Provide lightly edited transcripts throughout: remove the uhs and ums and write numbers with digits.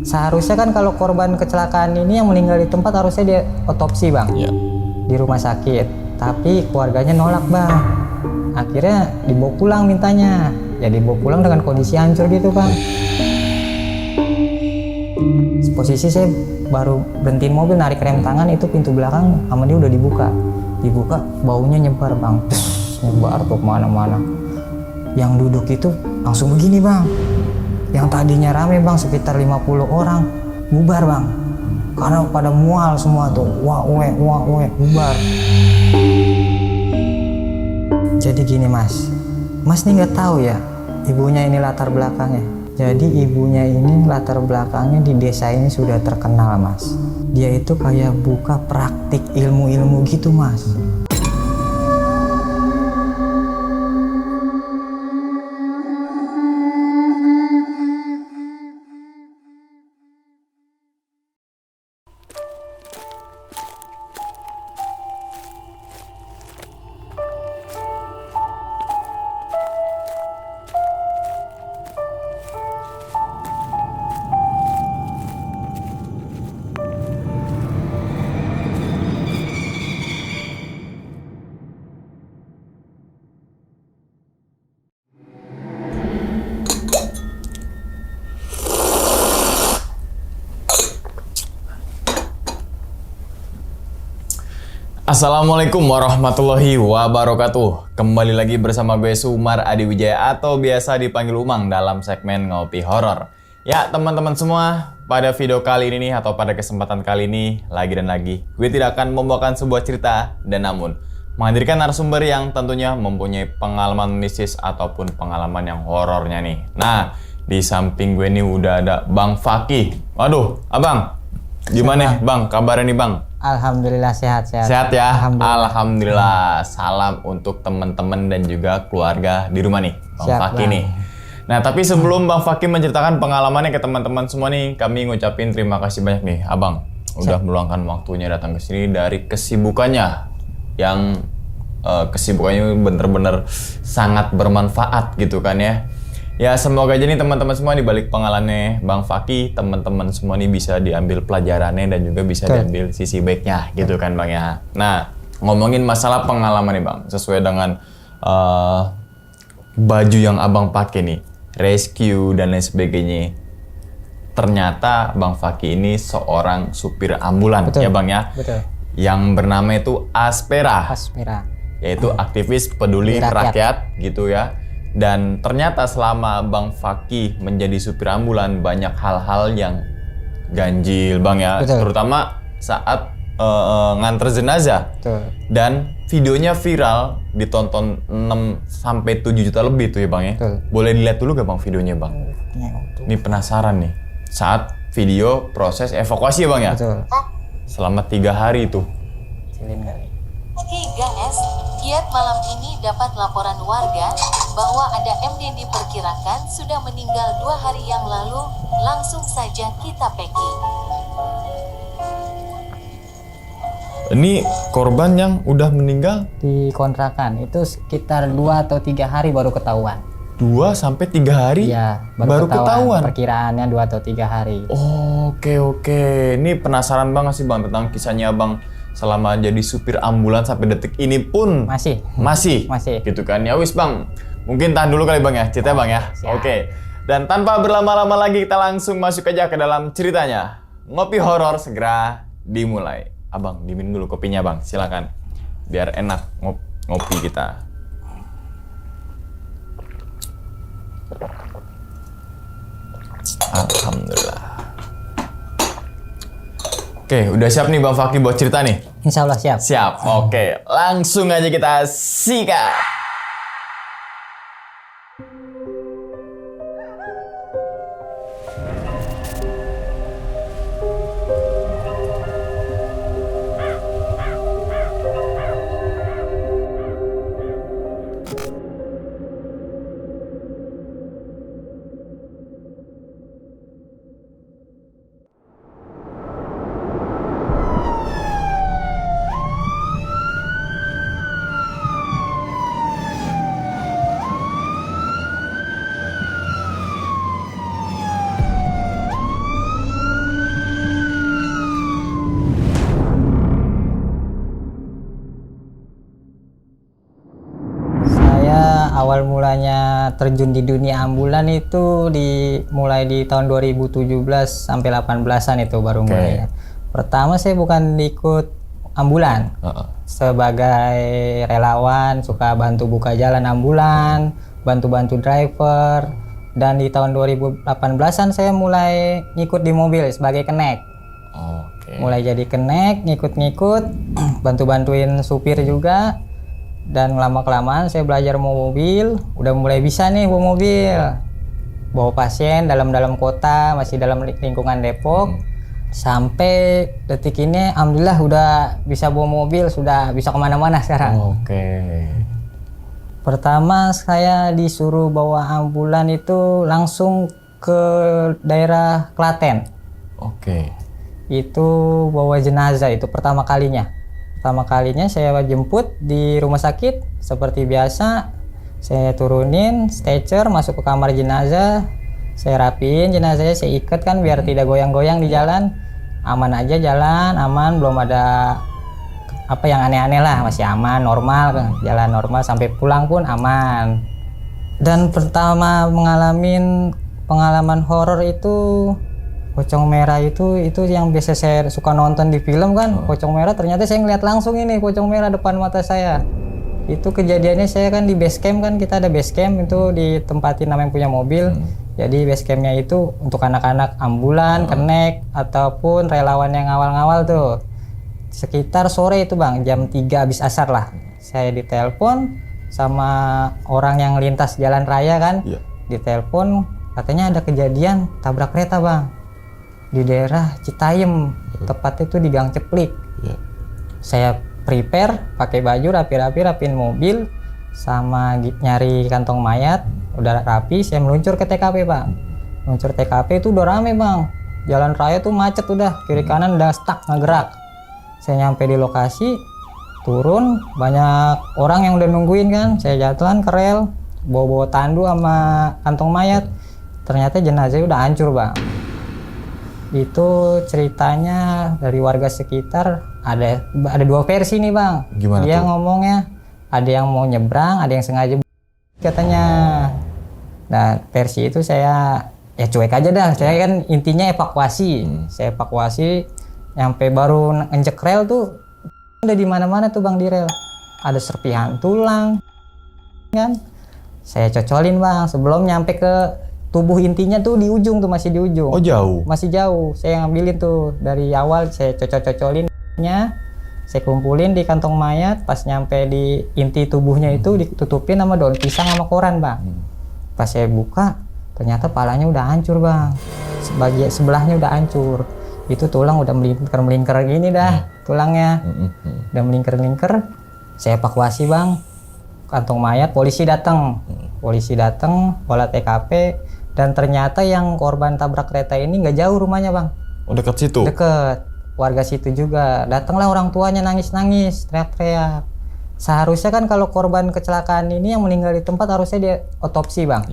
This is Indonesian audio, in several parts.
Seharusnya kan kalau korban kecelakaan ini yang meninggal di tempat harusnya dia otopsi bang, di rumah sakit. Tapi keluarganya nolak bang. Akhirnya dibawa pulang mintanya. Ya dibawa pulang dengan kondisi hancur gitu bang. Posisi saya baru berhentiin mobil, narik rem tangan, itu pintu belakang sama dia udah dibuka, baunya nyebar bang, nyebar tuh kemana-mana. Yang duduk itu langsung begini bang, yang tadinya rame bang sekitar 50 orang bubar bang, karena pada mual semua tuh, wah bubar. Jadi gini mas nih nggak tahu ya ibunya ini latar belakangnya. Jadi ibunya ini latar belakangnya di desa ini sudah terkenal mas. Dia itu kayak buka praktik ilmu-ilmu gitu mas. Assalamualaikum warahmatullahi wabarakatuh. Kembali lagi bersama gue Sumar Adi Wijaya atau biasa dipanggil Umang dalam segmen Ngopi Horor. Ya teman-teman semua, pada video kali ini atau pada kesempatan kali ini lagi gue tidak akan membawakan sebuah cerita dan namun menghadirkan narasumber yang tentunya mempunyai pengalaman mistis ataupun pengalaman yang horornya nih. Nah, di samping gue nih udah ada Bang Fakih. Waduh, abang, gimana Bang kabarnya nih Bang? Alhamdulillah sehat. Sehat ya? Alhamdulillah. Salam untuk teman-teman dan juga keluarga di rumah nih, Bang Fakih nih. Nah, tapi sebelum Bang Fakih menceritakan pengalamannya ke teman-teman semua nih, kami ngucapin terima kasih banyak nih, Abang. Udah meluangkan waktunya datang ke sini dari kesibukannya yang kesibukannya bener-bener sangat bermanfaat gitu kan ya. Ya semoga aja nih teman-teman semua di balik pengalamannya Bang Fakih, teman-teman semua nih bisa diambil pelajarannya dan juga bisa diambil sisi baiknya gitu kan Bang ya. Nah ngomongin masalah pengalaman nih Bang, sesuai dengan baju yang Abang pakai nih, rescue dan lain sebagainya. Ternyata Bang Fakih ini seorang supir ambulan. Betul. Ya Bang ya. Betul. Yang bernama itu Aspera. Yaitu aktivis peduli rakyat gitu ya. Dan ternyata selama Bang Fakih menjadi supir ambulan banyak hal-hal yang ganjil Bang ya. Betul. Terutama saat nganter jenazah. Betul. Dan videonya viral, ditonton 6-7 juta lebih tuh ya Bang ya. Betul. Boleh dilihat dulu gak Bang videonya Bang? Ini penasaran nih. Saat video proses evakuasi ya Bang ya. Betul. Selama 3 hari itu. 3S, Giat malam ini dapat laporan warga bahwa ada MD diperkirakan sudah meninggal 2 hari yang lalu. Langsung saja kita packing. Ini korban yang udah meninggal di kontrakan itu sekitar 2 atau 3 hari baru ketahuan. 2-3 hari? Iya, baru ketahuan. Perkiraannya 2 atau 3 hari. Oke. Ini penasaran banget sih Bang tentang kisahnya Bang selama jadi supir ambulan sampai detik ini pun masih gitu kan ya. Wis Bang, mungkin tahan dulu kali Bang ya ceritanya Bang ya. Oke. Dan tanpa berlama-lama lagi kita langsung masuk aja ke dalam ceritanya. Ngopi horor segera dimulai. Abang diminum dulu kopinya Bang, silakan biar enak ngopi kita. Alhamdulillah. Oke, udah siap nih Bang Fakih buat cerita nih? Insya Allah siap. Siap, oke. Langsung aja kita sikat. mulanya terjun di dunia ambulan itu mulai di tahun 2017 sampai 18-an itu baru mulai. Pertama saya bukan ikut ambulan. Sebagai relawan suka bantu buka jalan ambulan, bantu-bantu driver, dan di tahun 2018-an saya mulai ngikut di mobil sebagai kenek. Mulai jadi kenek, ngikut-ngikut, bantu-bantuin supir juga. Dan lama-kelamaan saya belajar mau mobil, udah mulai bisa nih bawa mobil. Bawa pasien dalam kota, masih dalam lingkungan Depok. Sampai detik ini alhamdulillah udah bisa bawa mobil, sudah bisa kemana-mana sekarang. Pertama saya disuruh bawa ambulan itu langsung ke daerah Klaten. Itu bawa jenazah, itu pertama kalinya. Pertama kalinya saya jemput di rumah sakit seperti biasa. Saya turunin stretcher, masuk ke kamar jenazah. Saya rapiin jenazahnya, saya ikat kan biar tidak goyang-goyang di jalan. Aman aja jalan, aman, belum ada apa yang aneh-aneh lah, masih aman, normal kan. Jalan normal sampai pulang pun aman. Dan pertama mengalami pengalaman horor itu pocong merah itu yang biasa saya suka nonton di film kan. Pocong merah, ternyata saya ngeliat langsung ini pocong merah depan mata saya. Itu kejadiannya saya kan di base camp kan, kita ada base camp itu ditempatin namanya punya mobil. Jadi base campnya itu untuk anak-anak ambulan, kenek, ataupun relawan yang ngawal-ngawal tuh. Sekitar sore itu bang, jam 3 habis asar lah. Saya ditelepon sama orang yang lintas jalan raya kan. Ditelepon katanya ada kejadian tabrak kereta bang. Di daerah Citayam, tepatnya itu di Gang Ceplik. Saya prepare, pakai baju rapi-rapi, rapiin mobil, sama nyari kantong mayat. Udah rapi, saya meluncur ke TKP bang. Meluncur TKP itu udah rame bang. Jalan raya tuh macet udah, kiri kanan udah stuck, nggak gerak. Saya nyampe di lokasi, turun, banyak orang yang udah nungguin kan. Saya jalan ke rel, bawa tandu sama kantong mayat. Ternyata jenazahnya udah hancur bang. Itu ceritanya dari warga sekitar, ada dua versi nih bang. Gimana dia tuh? ngomongnya ada yang mau nyebrang, ada yang sengaja katanya. Nah versi itu saya ya cuek aja dah. Saya kan intinya evakuasi. Saya evakuasi, nyampe baru injek rel tuh udah di mana-mana tuh bang di rel. Ada serpihan tulang kan. Saya cocolin bang sebelum nyampe ke tubuh intinya tuh di ujung tuh, masih di ujung. Oh jauh? Masih jauh. Saya ngambilin tuh dari awal, saya cocolinnya, saya kumpulin di kantong mayat. Pas nyampe di inti tubuhnya itu ditutupin sama daun pisang sama koran bang. Pas saya buka, ternyata palanya udah hancur bang. Sebagian sebelahnya udah hancur. Itu tulang udah melingkar gini dah tulangnya. Udah melingkar. Saya evakuasi bang. Kantong mayat, polisi datang. Olah TKP. Dan ternyata yang korban tabrak kereta ini nggak jauh rumahnya bang. Oh dekat situ? Deket. Warga situ juga. Datanglah orang tuanya nangis-nangis, teriak-teriak. Seharusnya kan kalau korban kecelakaan ini yang meninggal di tempat harusnya dia otopsi bang.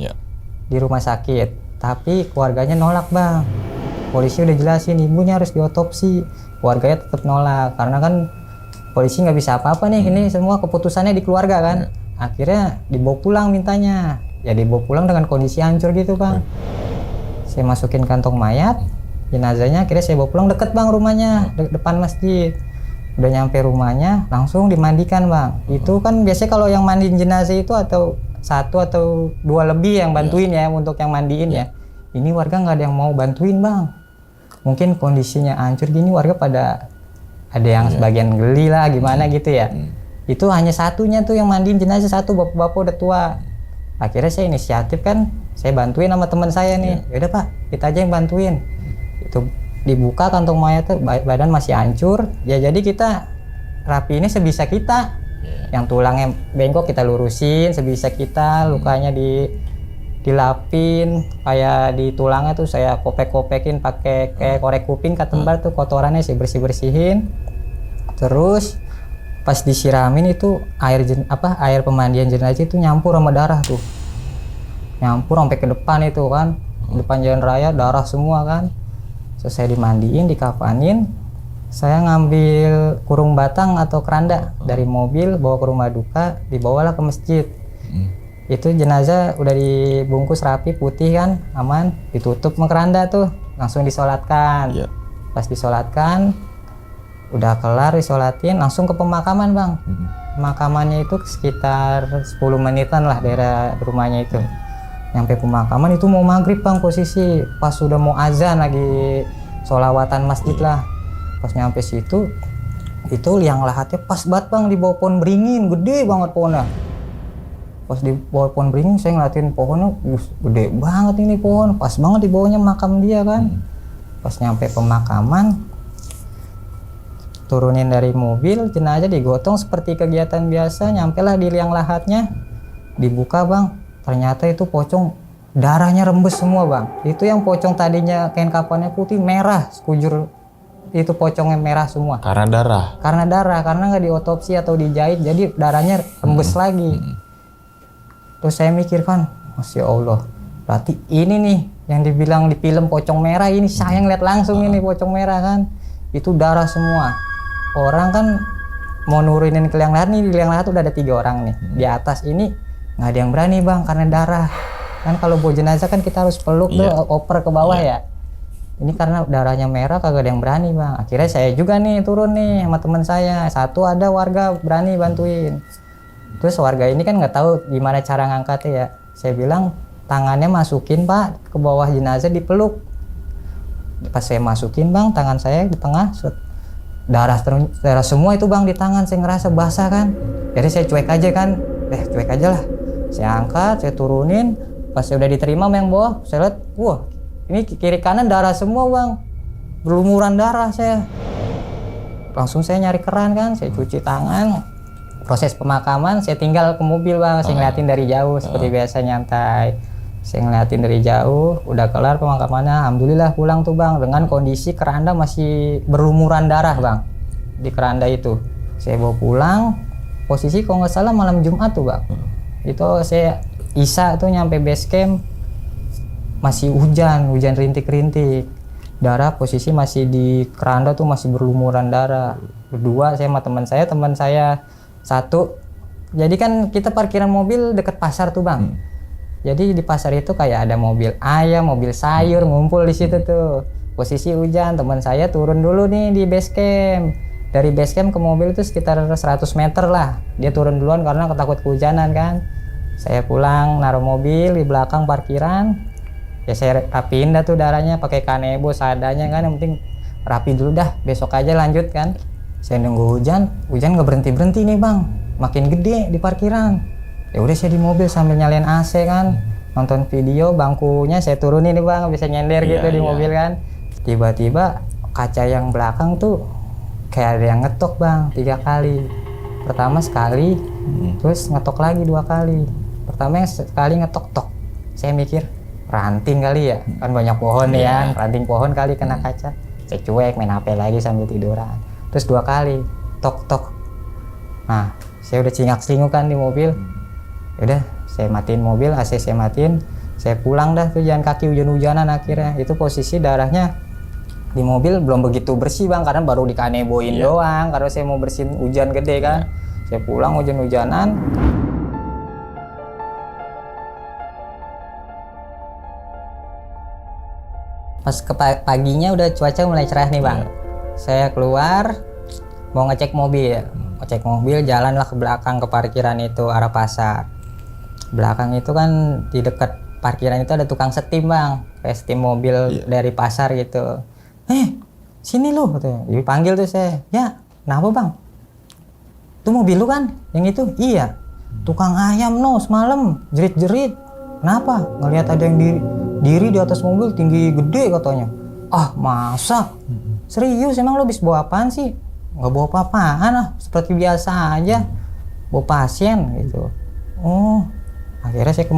Di rumah sakit. Tapi keluarganya nolak bang. Polisi udah jelasin ibunya harus diotopsi. Keluarganya tetap nolak. Karena kan polisi nggak bisa apa-apa nih. Ini semua keputusannya di keluarga kan. Akhirnya dibawa pulang mintanya. Ya dibawa pulang dengan kondisi hancur gitu bang. Saya masukin kantong mayat, jenazahnya akhirnya saya bawa pulang deket bang rumahnya, depan masjid. Udah nyampe rumahnya langsung dimandikan bang. Itu kan biasanya kalau yang mandiin jenazah itu atau satu atau dua lebih yang bantuin ya untuk yang mandiin ya. Ini warga nggak ada yang mau bantuin bang. Mungkin kondisinya hancur gini warga pada ada yang sebagian geli lah gimana gitu ya. Itu hanya satunya tuh yang mandiin jenazah, satu bapak-bapak udah tua. Akhirnya saya inisiatif kan, saya bantuin sama teman saya nih. Yaudah pak, kita aja yang bantuin. Itu dibuka kantong mayat tuh, badan masih hancur. Ya jadi kita rapiinnya sebisa kita. Yang tulangnya bengkok kita lurusin sebisa kita, lukanya dilapin, kayak di tulangnya tuh saya kopek-kopekin pakai kayak korek kuping katembar tuh, kotorannya saya bersih-bersihin. Terus pas disiramin itu air pemandian jenazah itu nyampur sama darah tuh, nyampur sampai ke depan itu kan, depan jalan raya darah semua kan. Selesai dimandiin, dikafanin, saya ngambil kurung batang atau keranda dari mobil, bawa ke rumah duka, dibawalah ke masjid. Itu jenazah udah dibungkus rapi putih kan, aman, ditutup sama keranda tuh, langsung disolatkan. Iya. Pas disolatkan, udah kelar disolatin, langsung ke pemakaman bang. Pemakamannya itu sekitar 10 menitan lah daerah rumahnya itu. Nyampe pemakaman itu mau maghrib bang, posisi pas udah mau azan lagi sholawatan masjid lah. Pas nyampe situ, itu liang lahatnya pas banget bang di bawah pohon beringin, gede banget pohonnya. Pas di bawah pohon beringin saya ngeliatin pohonnya, gede banget ini pohon, pas banget di bawahnya makam dia kan. Pas nyampe pemakaman, turunin dari mobil, jenazah digotong seperti kegiatan biasa, nyampelah di liang lahatnya, dibuka bang, ternyata itu pocong darahnya rembes semua bang. Itu yang pocong tadinya kain kafannya putih, merah, sekujur itu pocongnya merah semua. Karena darah. Karena nggak diotopsi atau dijahit, jadi darahnya rembes lagi. Terus saya mikir kan, Masya Allah, berarti ini nih yang dibilang di film pocong merah ini, saya ngeliat langsung ini pocong merah kan, itu darah semua. Orang kan mau nurunin ke liang lahat nih, di liang lahat udah ada 3 orang nih. Di atas ini nggak ada yang berani bang, karena darah. Kan kalau bawa jenazah kan kita harus peluk tuh, oper ke bawah ya. Ini karena darahnya merah kagak ada yang berani bang. Akhirnya saya juga nih turun nih sama teman saya. Satu ada warga berani bantuin. Terus warga ini kan nggak tahu gimana cara ngangkatnya ya. Saya bilang tangannya masukin pak ke bawah jenazah, dipeluk. Pas saya masukin bang, tangan saya di tengah, darah semua itu bang di tangan. Saya ngerasa basah kan. Jadi saya cuek aja kan. Cuek aja lah. Saya angkat, saya turunin. Pas saya udah diterima sama yang bawah, saya lihat, wah ini kiri kanan darah semua bang. Berlumuran darah saya. Langsung saya nyari keran kan, saya cuci tangan. Proses pemakaman saya tinggal ke mobil bang, saya ngeliatin dari jauh seperti biasa nyantai. Saya ngeliatin dari jauh, udah kelar pemakamannya, alhamdulillah pulang tuh bang dengan kondisi keranda masih berlumuran darah bang di keranda itu. Saya bawa pulang, posisi kalau nggak salah malam Jumat tuh bang. Itu saya Isya tuh nyampe base camp masih hujan rintik-rintik. Darah posisi masih di keranda tuh masih berlumuran darah. Berdua saya sama teman saya satu. Jadi kan kita parkiran mobil deket pasar tuh bang. Jadi di pasar itu kayak ada mobil ayam, mobil sayur ngumpul di situ tuh. Posisi hujan, teman saya turun dulu nih di base camp. Dari base camp ke mobil itu sekitar 100 meter lah. Dia turun duluan karena takut kehujanan kan. Saya pulang naruh mobil di belakang parkiran. Ya saya rapiin dah tuh darahnya pakai kanebo seadanya kan, yang penting rapi dulu dah, besok aja lanjut kan. Saya nunggu hujan nggak berhenti nih bang, makin gede di parkiran. Ya udah saya di mobil sambil nyalain AC kan, nonton video, bangkunya saya turunin nih bang, bisa nyender gitu di mobil kan. Tiba-tiba kaca yang belakang tuh kayak ada yang ngetok bang 3 kali. Pertama sekali, terus ngetok lagi 2 kali. Pertama yang sekali ngetok tok, saya mikir ranting kali ya, kan banyak pohon ya, ranting pohon kali kena kaca. Saya cuek main HP lagi sambil tiduran. Terus 2 kali tok. Nah saya udah cingak-cinguk kan di mobil. Yaudah saya matiin mobil, AC saya matiin, saya pulang dah tuh jalan kaki hujan-hujanan. Akhirnya itu posisi darahnya di mobil belum begitu bersih bang, karena baru dikaneboin doang, karena saya mau bersihin hujan gede kan. Saya pulang hujan-hujanan. Pas ke paginya udah cuaca mulai cerah nih bang. Saya keluar mau ngecek mobil, jalanlah ke belakang ke parkiran itu arah pasar. Belakang itu kan di dekat parkiran itu ada tukang setim bang, kayak setim mobil dari pasar gitu. Sini lu katanya. Dipanggil tuh saya. Ya, kenapa bang? Itu mobil lu kan? Yang itu? Iya. Tukang ayam semalam jerit-jerit. Kenapa? Ngelihat ada yang diri di atas mobil tinggi gede katanya. Ah masa? Serius emang lo habis bawa apaan sih? Nggak bawa apa-apaan lah, seperti biasa aja. Bawa pasien gitu. Oh, akhirnya saya ke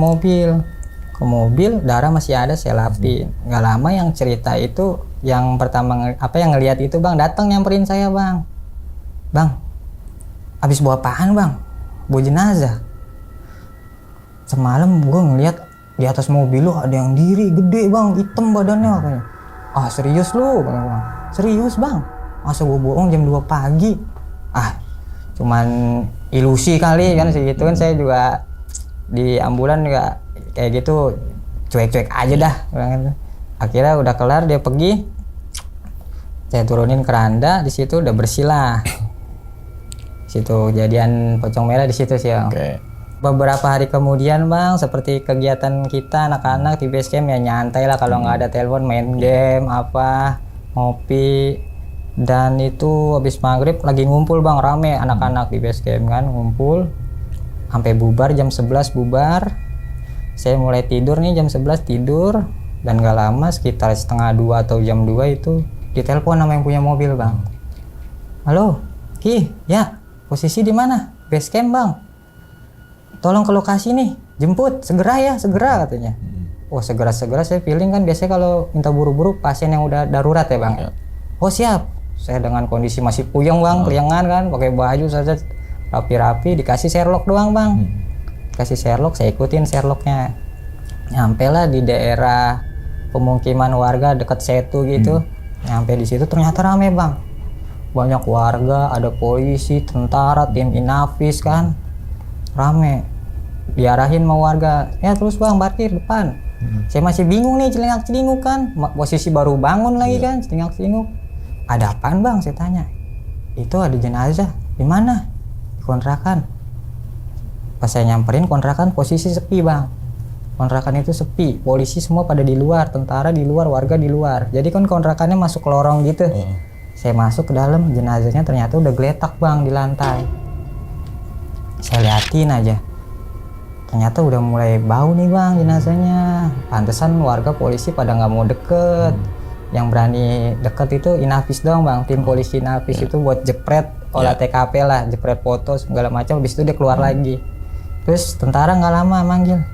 mobil, darah masih ada, saya lapin. Nggak lama yang cerita itu, yang pertama yang ngelihat itu bang, datang nyamperin saya bang. Bang, habis bawa apaan bang? Bawa jenazah. Semalam gue ngelihat di atas mobil lo ada yang diri gede bang, hitam badannya katanya. Ah serius lu? Serius bang, masa gue bohong jam 2 pagi? Ah cuman ilusi kali kan segitu kan. Saya juga di ambulan nggak kayak gitu, cuek-cuek aja dah. Akhirnya udah kelar dia pergi, saya turunin keranda, di situ udah bersih lah. Situ kejadian pocong merah di situ sih, Bang. Oke. Beberapa hari kemudian, Bang, seperti kegiatan kita anak-anak di base camp ya nyantai lah, kalau nggak ada telepon main game apa, ngopi. Dan itu habis maghrib lagi ngumpul, Bang, rame anak-anak di base camp kan, ngumpul sampai bubar jam 11 bubar. Saya mulai tidur nih jam 11 tidur, dan gak lama sekitar setengah 2 atau jam 2 itu ditelepon sama yang punya mobil, Bang. Halo, Ki, ya posisi di mana? Base camp, Bang. Tolong ke lokasi nih, jemput segera ya, segera katanya. Oh segera saya feeling kan biasanya kalau minta buru-buru pasien yang udah darurat ya, Bang. Oh siap. Saya dengan kondisi masih puyeng, Bang, keliangan kan, pakai baju saja rapi-rapi, dikasih Sherlock doang, Bang. Kasih Sherlock, saya ikutin Sherlocknya. Nyampe lah di daerah pemukiman warga dekat Setu gitu. Nyampe di situ ternyata rame, Bang. Banyak warga, ada polisi, tentara, tim Inafis kan. Rame. Diarahin sama warga. Ya terus, Bang, parkir depan. Saya masih bingung nih, celingak-celinguk kan. Posisi baru bangun lagi kan, celingak-celinguk. Ada apaan, Bang? Saya tanya. Itu ada jenazah. Di mana? Di kontrakan. Pas saya nyamperin kontrakan posisi sepi, Bang. Kontrakan itu sepi, polisi semua pada di luar, tentara di luar, warga di luar. Jadi kan kontrakannya masuk ke lorong gitu. Saya masuk ke dalam, jenazahnya ternyata udah geletak, Bang, di lantai. Saya liatin aja. Ternyata udah mulai bau nih, Bang, jenazahnya. Pantesan warga polisi pada nggak mau deket. Yang berani deket itu Inafis doang, Bang. Tim polisi Inafis itu buat jepret olah TKP lah, jepret foto segala macam. Habis itu dia keluar lagi. Terus tentara nggak lama manggil,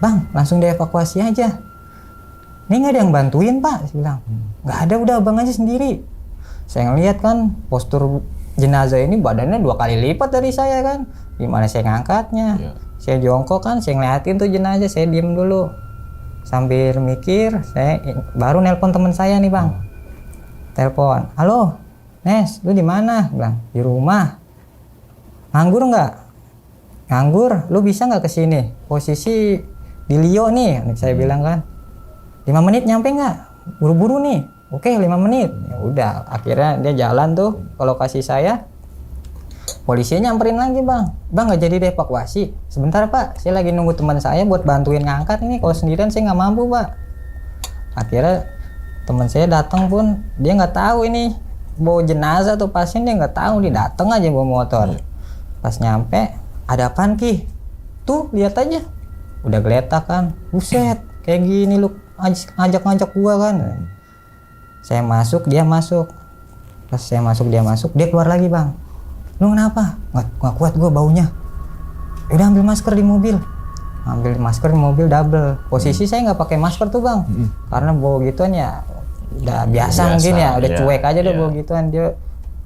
Bang, langsung dievakuasi aja. Ini nggak ada yang bantuin, Pak? Saya bilang, nggak ada, udah Abang aja sendiri. Saya ngeliat kan postur jenazah ini badannya 2 kali lipat dari saya kan. Gimana saya ngangkatnya? Saya jongkok kan, saya ngeliatin tuh jenazah, saya diem dulu. Sambil mikir, saya baru nelpon teman saya nih, Bang. Telepon, halo, Nes, lu di mana? Bilang, di rumah. Nganggur nggak? Nganggur, lu bisa nggak kesini? Posisi di Lio nih, saya bilang kan. 5 menit nyampe nggak? Buru-buru nih. Oke, 5 menit. Ya udah, akhirnya dia jalan tuh ke lokasi saya. Polisinya nyamperin lagi, Bang. Bang, nggak jadi dievakuasi. Sebentar, Pak. Saya lagi nunggu teman saya buat bantuin ngangkat ini. Kalau sendirian saya nggak mampu, Pak. Akhirnya teman saya datang pun dia nggak tahu ini bawa jenazah atau pasien, dia nggak tahu. Dia datang aja bawa motor. Pas nyampe, ada apaan, Ki? Tuh, lihat aja. Udah geletak kan. Buset, kayak gini lu ngajak-ngajak gua kan. Saya masuk, dia masuk. Pas saya masuk, dia masuk, dia keluar lagi, Bang. Lu kenapa? Nggak kuat gua baunya. Udah ambil masker di mobil. Ambil masker di mobil double. Posisi saya nggak pakai masker tuh, Bang. Karena bau gituan ya udah biasa mungkin ya, udah cuek aja deh bau gituan. Dia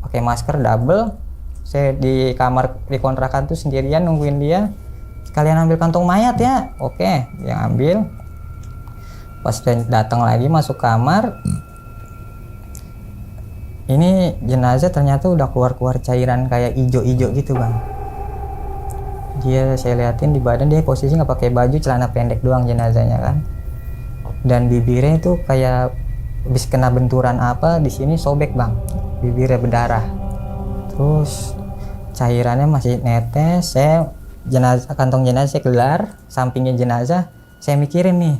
pakai masker double. Saya di kamar di kontrakan tuh sendirian nungguin dia. Sekalian ambil kantong mayat ya. Oke, yang ambil. Pas dia datang lagi masuk kamar. Ini jenazah ternyata udah keluar-keluar cairan kayak ijo-ijo gitu, Bang. Dia saya liatin di badan dia posisi nggak pakai baju, celana pendek doang jenazahnya kan. Dan bibirnya itu kayak habis kena benturan apa di sini sobek, Bang. Bibirnya berdarah. Terus cairannya masih netes. Saya kantong jenazah saya gelar, sampingnya jenazah. Saya mikirin nih,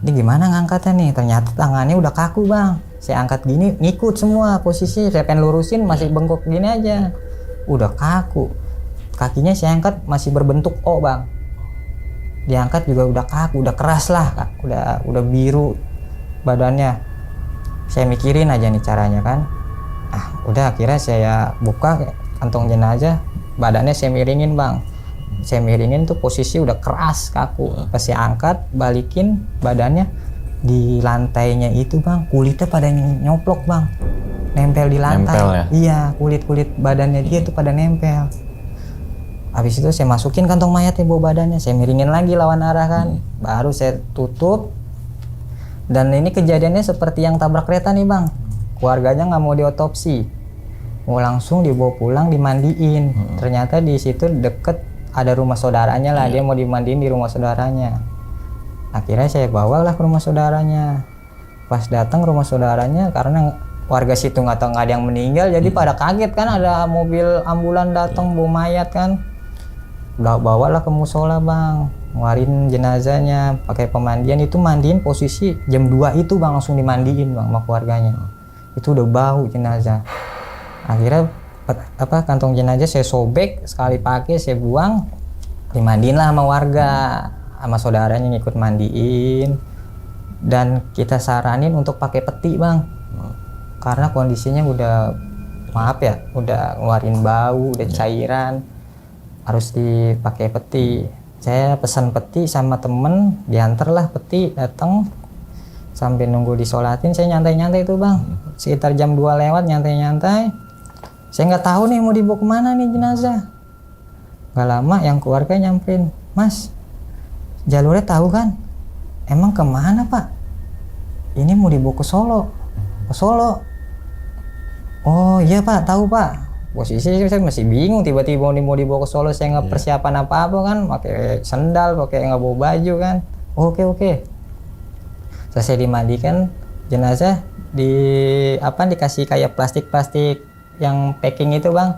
ini gimana ngangkatnya nih? Ternyata tangannya udah kaku, Bang. Saya angkat gini, ngikut semua posisi. Saya pengen lurusin, masih bengkok gini aja. Udah kaku. Kakinya saya angkat masih berbentuk O, Bang. Diangkat juga udah kaku, udah keras lah, Kak. Udah biru badannya. Saya mikirin aja nih caranya kan. Udah akhirnya saya buka kantong jenazah, badannya saya miringin, Bang. Saya miringin tuh posisi udah keras, kaku. Pas saya angkat, balikin badannya, di lantainya itu, Bang, kulitnya pada nyoplok, Bang. Nempel di lantai. Nempel ya? Iya, kulit badannya dia tuh pada nempel. Habis itu saya masukin kantong mayatnya bawa badannya, saya miringin lagi lawan arah kan. Baru saya tutup. Dan ini kejadiannya seperti yang tabrak kereta nih, Bang. Keluarganya nggak mau diotopsi. Mau langsung dibawa pulang dimandiin. Ternyata di situ deket ada rumah saudaranya lah, dia mau dimandiin di rumah saudaranya. Akhirnya saya bawalah ke rumah saudaranya. Pas datang rumah saudaranya, karena warga situ nggak tahu, nggak ada yang meninggal, jadi pada kaget kan, ada mobil ambulan datang bawa mayat kan. Bawalah ke musola bang, ngeluarin jenazahnya pakai pemandian. Itu mandiin posisi jam 2 itu bang, langsung dimandiin bang sama keluarganya. Itu udah bau jenazah. Akhirnya kantong jenazah saya sobek, sekali pakai saya buang, dimandiin lah sama warga, sama saudaranya ngikut mandiin. Dan kita saranin untuk pakai peti bang, karena kondisinya udah, maaf ya, udah ngeluarin bau, udah cairan, harus dipakai peti. Saya pesan peti sama temen, diantarlah peti, datang sampai nunggu disolatin. Saya nyantai-nyantai itu bang, sekitar jam 2 lewat, nyantai-nyantai. Saya nggak tahu nih mau dibawa kemana nih jenazah. Gak lama yang keluarga nyamperin, Mas, jalurnya tahu kan? Emang kemana pak? Ini mau dibawa ke Solo. Ke Solo? Oh iya pak, tahu pak. Posisi saya masih bingung, tiba-tiba mau dibawa ke Solo, saya nggak persiapan apa-apa kan, pakai sendal, pakai nggak bawa baju kan. Oke. Selesai dimandikan, jenazah dikasih kayak plastik yang packing itu bang,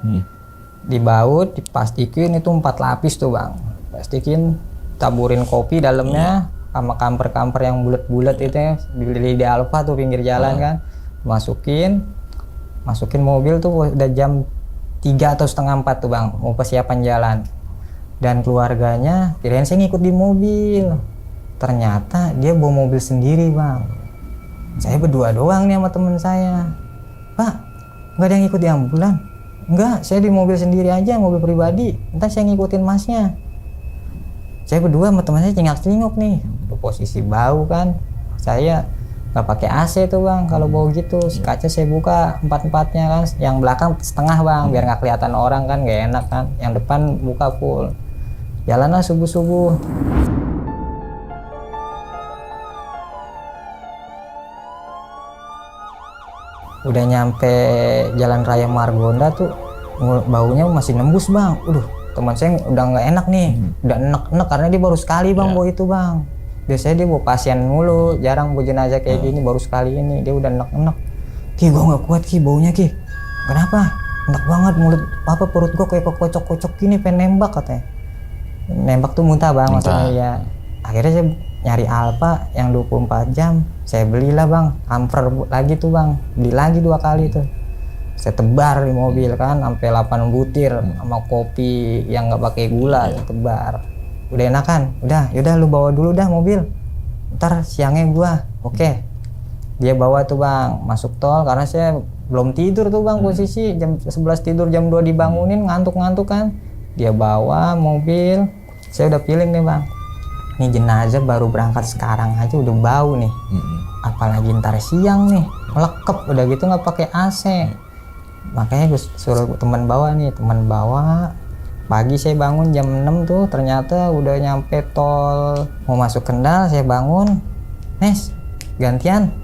dibaut, diplastikin, itu 4 lapis tuh bang, plastikin, taburin kopi dalamnya, sama kamper yang bulat-bulat itu ya, beli di Alfa tuh pinggir jalan kan, masukin mobil tuh. Udah jam 3 atau setengah 4 tuh bang, mau persiapan jalan, dan keluarganya kirain saya ngikut di mobil, ternyata dia bawa mobil sendiri bang. Saya berdua doang nih sama temen saya. Pak, nggak ada yang ikut di ambulan? Enggak, saya di mobil sendiri aja, mobil pribadi, entar saya ngikutin masnya. Saya berdua sama teman saya cengak-cengok nih, posisi bau kan. Saya nggak pakai AC tuh bang, kalau bau gitu. Kaca saya buka 4-4-nya kan, yang belakang setengah bang, biar nggak kelihatan orang kan, nggak enak kan. Yang depan buka full. Jalanlah subuh-subuh. Udah nyampe Jalan Raya Margonda tuh, baunya masih nembus bang. Teman saya udah nggak enak nih, udah enek-enek karena dia baru sekali bang bawa itu bang. Biasanya dia bawa pasien mulu, jarang bawa jenazah kayak gini, baru sekali ini dia udah enek-enek. Ki, gua nggak kuat Ki baunya Ki. Kenapa? Enak banget mulut, perut gua kayak kocok-kocok gini, pengen nembak katanya. Nembak tuh muntah bang, maksudnya ya. Akhirnya saya nyari Alfa yang 24 jam, saya belilah bang, amper lagi tuh bang, beli lagi 2 kali tuh. Saya tebar di mobil kan, sampai 8 butir sama kopi yang nggak pakai gula, tebar. Udah enakan, yaudah lu bawa dulu dah mobil, ntar siangnya gua. Oke. Dia bawa tuh bang, masuk tol, karena saya belum tidur tuh bang, posisi jam 11 tidur, jam 2 dibangunin, ngantuk-ngantuk kan. Dia bawa mobil, saya udah feeling nih bang, ini jenazah baru berangkat sekarang aja udah bau nih, apalagi ntar siang nih, melekep udah gitu nggak pakai AC. Makanya gue suruh teman bawa. Pagi saya bangun jam 6 tuh, ternyata udah nyampe tol, mau masuk Kendal. Saya bangun, Nes, gantian,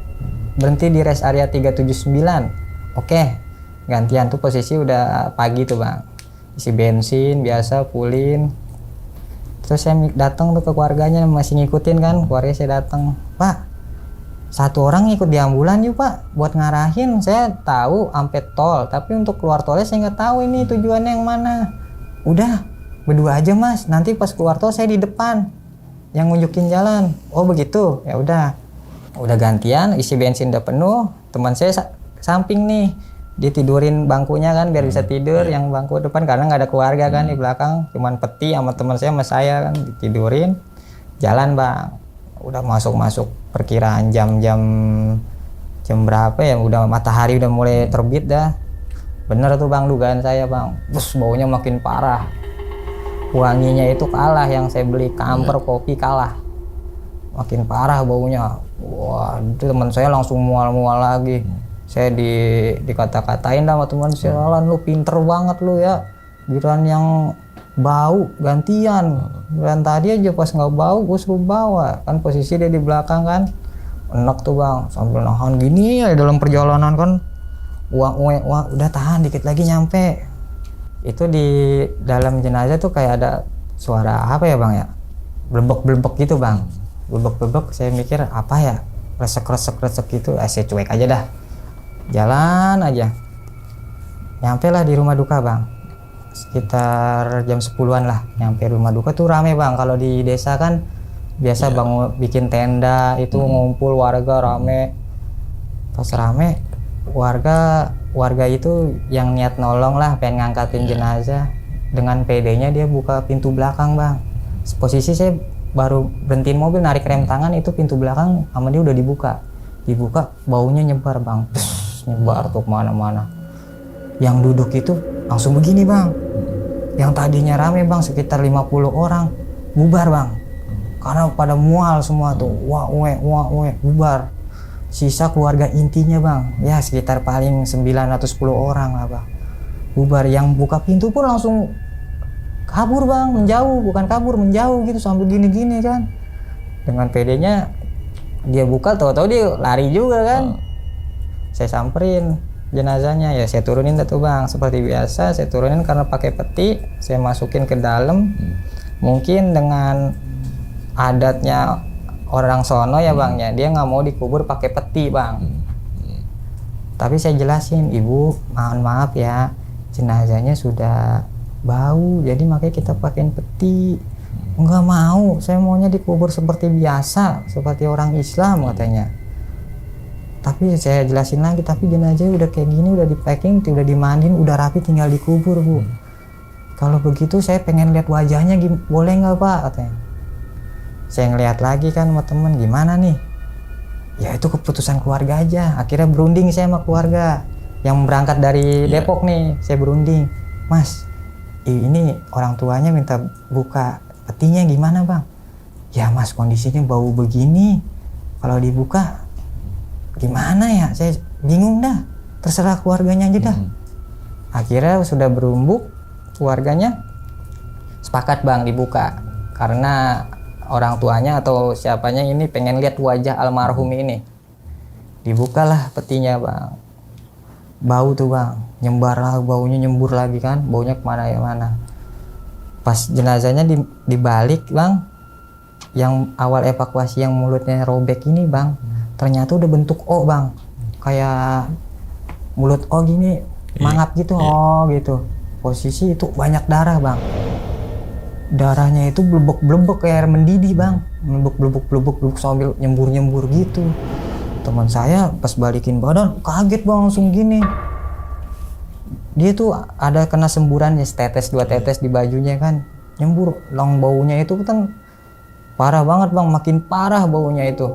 berhenti di rest area 379. Oke, gantian tuh posisi udah pagi tuh bang, isi bensin biasa, fullin. Terus saya datang tuh ke keluarganya, masih ngikutin kan, keluarga saya datang, Pak, 1 orang ngikut di ambulan yuk Pak, buat ngarahin. Saya tahu sampai tol, tapi untuk keluar tolnya saya nggak tahu ini tujuannya yang mana. Udah, berdua aja Mas, nanti pas keluar tol saya di depan yang nunjukin jalan. Oh begitu, ya udah gantian, isi bensin udah penuh. Teman saya samping nih, dia tidurin bangkunya kan biar bisa tidur, yang bangku depan karena nggak ada keluarga kan di belakang, cuman peti sama teman saya sama saya kan ditidurin. Jalan bang, udah masuk perkiraan jam berapa ya, udah matahari udah mulai terbit dah. Bener tuh bang dugaan saya bang, bus baunya makin parah, wanginya itu kalah yang saya beli kamper kopi, kalah, makin parah baunya. Wah, itu teman saya langsung mual-mual lagi. Saya dikata-katain sama teman saya, Lan lu pinter banget lu ya, giliran yang bau gantian, dan tadi aja pas nggak bau gue suruh bawa kan, posisi dia di belakang kan. Enak tuh bang, sambil nahan gini ya dalam perjalanan kan. Wah, udah tahan dikit lagi nyampe. Itu di dalam jenazah tuh kayak ada suara apa ya bang ya, blebek gitu bang, blebek saya mikir apa ya, resek gitu, saya cuek aja dah, jalan aja, nyampe lah di rumah duka bang, sekitar jam 10-an lah nyampe rumah duka. Tuh rame bang, kalau di desa kan biasa bangun bikin tenda itu, ngumpul warga rame. Pas rame warga itu yang niat nolong lah, pengen ngangkatin jenazah, dengan PD-nya dia buka pintu belakang bang. Posisi saya baru berhentiin mobil, narik rem tangan, itu pintu belakang sama dia udah dibuka, baunya nyebar bang, nyebar tuh kemana-mana. Yang duduk itu langsung begini bang, yang tadinya rame bang sekitar 50 orang bubar bang, karena pada mual semua tuh, wah bubar. Sisa keluarga intinya bang, ya sekitar paling 9 atau 10 orang lah bang, bubar. Yang buka pintu pun langsung kabur bang, menjauh, bukan kabur, menjauh gitu sambil gini-gini kan. Dengan PD-nya dia buka, tahu-tahu dia lari juga kan. Saya samperin jenazahnya, ya saya turunin tuh bang, seperti biasa saya turunin karena pakai peti, saya masukin ke dalam. Mungkin dengan adatnya orang sono ya bang ya, dia nggak mau dikubur pakai peti bang. Tapi saya jelasin, ibu mohon maaf ya, jenazahnya sudah bau, jadi makanya kita pakein peti. Nggak mau, saya maunya dikubur seperti biasa, seperti orang Islam katanya. Tapi saya jelasin lagi, tapi jenazahnya udah kayak gini, udah di packing, udah dimandiin, udah rapi, tinggal dikubur bu. Kalau begitu saya pengen lihat wajahnya, boleh nggak pak katanya. Saya ngeliat lagi kan sama temen, gimana nih? Ya itu keputusan keluarga aja. Akhirnya berunding saya sama keluarga yang berangkat dari Depok nih. Saya berunding, mas, ini orang tuanya minta buka petinya, gimana bang? Ya mas, kondisinya bau begini, kalau dibuka gimana ya? Saya bingung dah, terserah keluarganya aja dah. Akhirnya sudah berumbuk, keluarganya sepakat bang dibuka, karena orang tuanya atau siapanya ini pengen lihat wajah almarhum ini. Dibukalah petinya bang, bau tuh bang, nyembar lah, baunya nyembur lagi kan, baunya kemana-mana. Pas jenazahnya dibalik bang, yang awal evakuasi yang mulutnya robek ini bang, ternyata udah bentuk O bang, kayak mulut O gini, mangap gitu, oh gitu. Posisi itu banyak darah bang, darahnya itu blebek kayak air mendidih bang, blebek sambil nyembur gitu. Teman saya pas balikin badan kaget bang, langsung gini. Dia tuh ada kena semburan ya, setetes 2 tetes di bajunya kan, nyembur. Long baunya itu kan parah banget bang, makin parah baunya itu.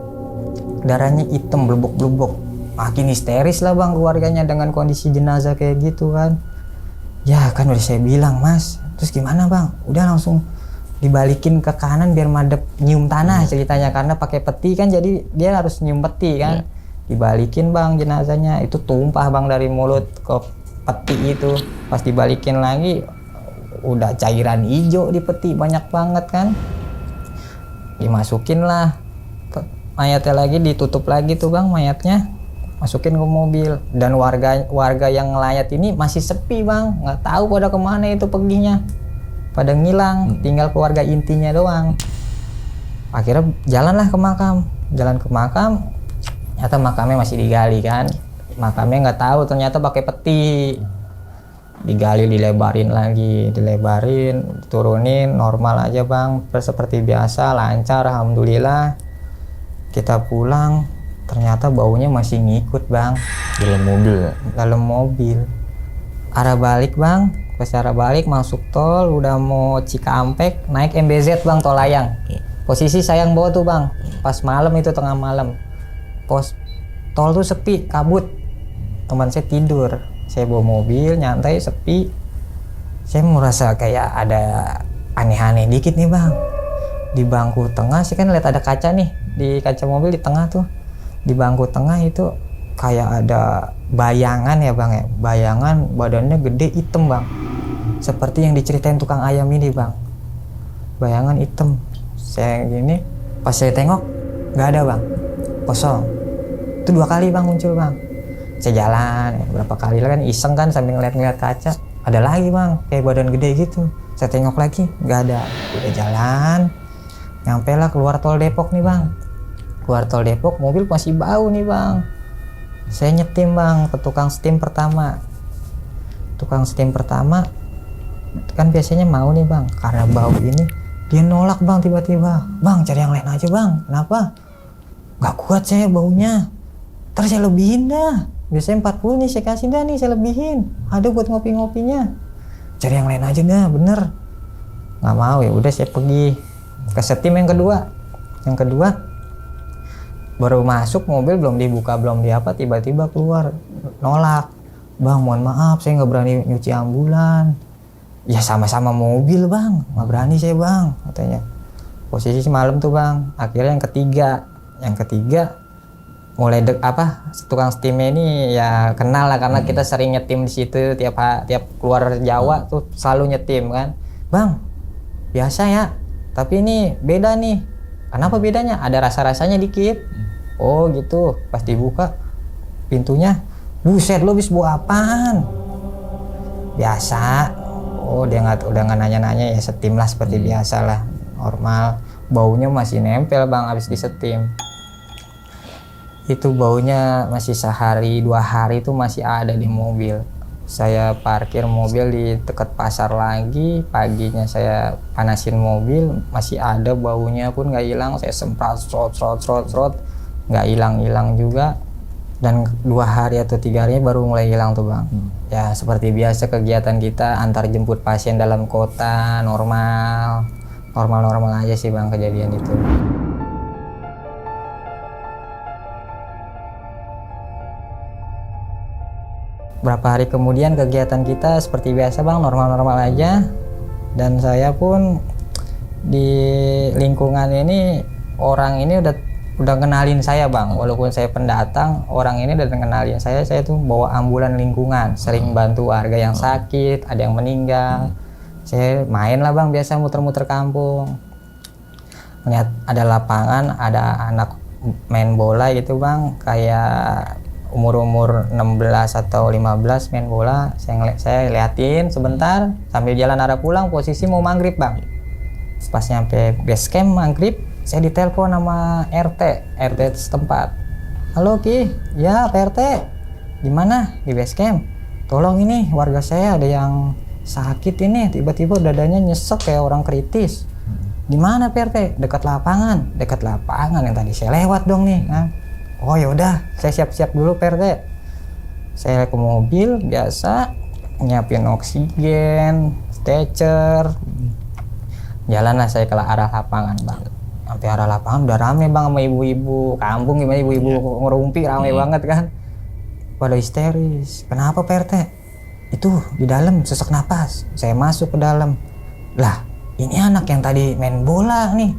Darahnya hitam blebek, makin histeris lah bang keluarganya dengan kondisi jenazah kayak gitu kan. Ya kan udah saya bilang, mas, terus gimana bang? Udah langsung dibalikin ke kanan biar madep nyium tanah ceritanya, karena pakai peti kan, jadi dia harus nyium peti kan. Dibalikin bang jenazahnya, itu tumpah bang dari mulut ke peti itu. Pas dibalikin lagi udah cairan hijau di peti banyak banget kan. Dimasukin lah mayatnya lagi, ditutup lagi tuh bang mayatnya, masukin ke mobil. Dan warga yang ngelayat ini masih sepi bang, nggak tahu pada kemana itu perginya, pada ngilang, tinggal keluarga intinya doang. Akhirnya jalan ke makam, ternyata makamnya masih digali kan. Makamnya nggak tahu, ternyata pakai peti, digali, dilebarin, turunin, normal aja bang, seperti biasa, lancar, alhamdulillah. Kita pulang, ternyata baunya masih ngikut bang. Dalam mobil. Arah balik bang, pas arah balik masuk tol, udah mau Cikampek, naik MBZ bang, tol layang. Posisi saya yang bawa tuh bang, pas malam itu, tengah malam. Pos tol tuh sepi, kabut. Teman saya tidur, saya bawa mobil, nyantai, sepi. Saya merasa kayak ada aneh-aneh dikit nih bang. Di bangku tengah, saya kan lihat ada kaca nih, di kaca mobil di tengah tuh. Di bangku tengah itu kayak ada bayangan ya bang ya, bayangan badannya gede, hitam bang, seperti yang diceritain tukang ayam ini bang, bayangan hitam. Saya gini, pas saya tengok nggak ada bang, kosong. Itu 2 kali bang muncul bang. Saya jalan berapa kali lah kan, iseng kan sambil ngeliat kaca, ada lagi bang kayak badan gede gitu. Saya tengok lagi, nggak ada. Udah jalan, nyampe lah keluar tol Depok nih bang. Keluar tol Depok, mobil masih bau nih bang. Saya nyetim bang ke tukang setim pertama. Tukang setim pertama kan biasanya mau nih bang, karena bau ini dia nolak bang tiba-tiba. Bang cari yang lain aja bang, kenapa? Gak kuat saya baunya, terus saya lebihin dah. Biasanya 40 nih saya kasih dah nih, saya lebihin. Ada buat ngopi-ngopinya. Cari yang lain aja dah, bener. Gak mau, ya udah saya pergi ke setim yang kedua. Yang kedua baru masuk mobil belum dibuka belum diapa, tiba-tiba keluar nolak. Bang mohon maaf saya nggak berani nyuci ambulan. Ya sama-sama mobil bang, nggak berani saya bang katanya. Posisi malam tuh bang. Akhirnya yang ketiga mulai tukang setimnya ini ya kenal lah karena kita sering nyetim di situ tiap keluar Jawa tuh selalu nyetim kan. Bang biasa ya, tapi ini beda nih. Kenapa bedanya? Ada rasa-rasanya dikit. Oh gitu. Pas dibuka pintunya, buset lo bis bawa apaan? Biasa. Oh dia udah nggak nanya-nanya, ya setim lah seperti biasa lah, normal. Baunya masih nempel bang habis disetim. Itu baunya masih sehari 2 hari itu masih ada di mobil. Saya parkir mobil di dekat pasar lagi, paginya saya panasin mobil, masih ada baunya pun nggak hilang. Saya semprot serot nggak hilang juga. Dan 2 hari atau 3 hari baru mulai hilang tuh bang. Ya seperti biasa kegiatan kita antar jemput pasien dalam kota, normal aja sih bang kejadian itu. Berapa hari kemudian kegiatan kita seperti biasa bang, normal aja. Dan saya pun di lingkungan ini, orang ini udah kenalin saya bang, walaupun saya pendatang, orang ini udah kenalin saya tuh bawa ambulan lingkungan, sering bantu warga yang sakit, ada yang meninggal. Saya main lah bang, biasa muter-muter kampung, lihat ada lapangan, ada anak main bola gitu bang, kayak umur 16 atau 15 main bola. Saya liatin sebentar sambil jalan arah pulang, posisi mau maghrib bang. Pas nyampe base camp maghrib, saya ditelepon sama RT setempat. Halo Ki, ya Pak RT, gimana di base camp? Tolong ini warga saya ada yang sakit ini, tiba-tiba dadanya nyesek kayak orang kritis. Gimana Pak RT? Dekat lapangan yang tadi saya lewat dong nih. Nah, oh yaudah, saya siap-siap dulu Pak RT. Saya ke mobil biasa, nyiapin oksigen, stretcher. Jalanlah saya ke arah lapangan bang. Sampai arah lapangan udah rame bang sama ibu-ibu kampung, gimana ibu-ibu ngerumpi rame banget kan. Pada histeris. Kenapa Pak RT? Itu di dalam sesak napas. Saya masuk ke dalam. Lah, ini anak yang tadi main bola nih.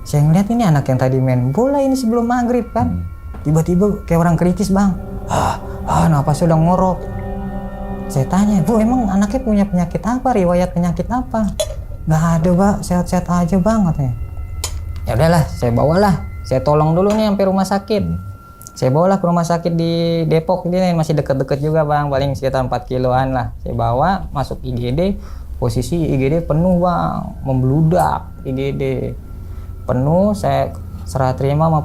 Saya ngeliat ini anak yang tadi main bola ini sebelum maghrib kan. Tiba-tiba kayak orang kritis bang. Napasnya udah ngorok. Saya tanya, Bu emang anaknya punya penyakit apa? Riwayat penyakit apa? Nggak ada Pak, sehat-sehat aja bang katanya. Ya udahlah, saya bawalah. Saya tolong dulu nih sampai rumah sakit. Saya bawalah ke rumah sakit di Depok ini, masih deket-deket juga bang, paling sekitar 4 kiloan lah. Saya bawa masuk IGD, posisi IGD penuh bang, membludak IGD penuh. Saya serah terima sama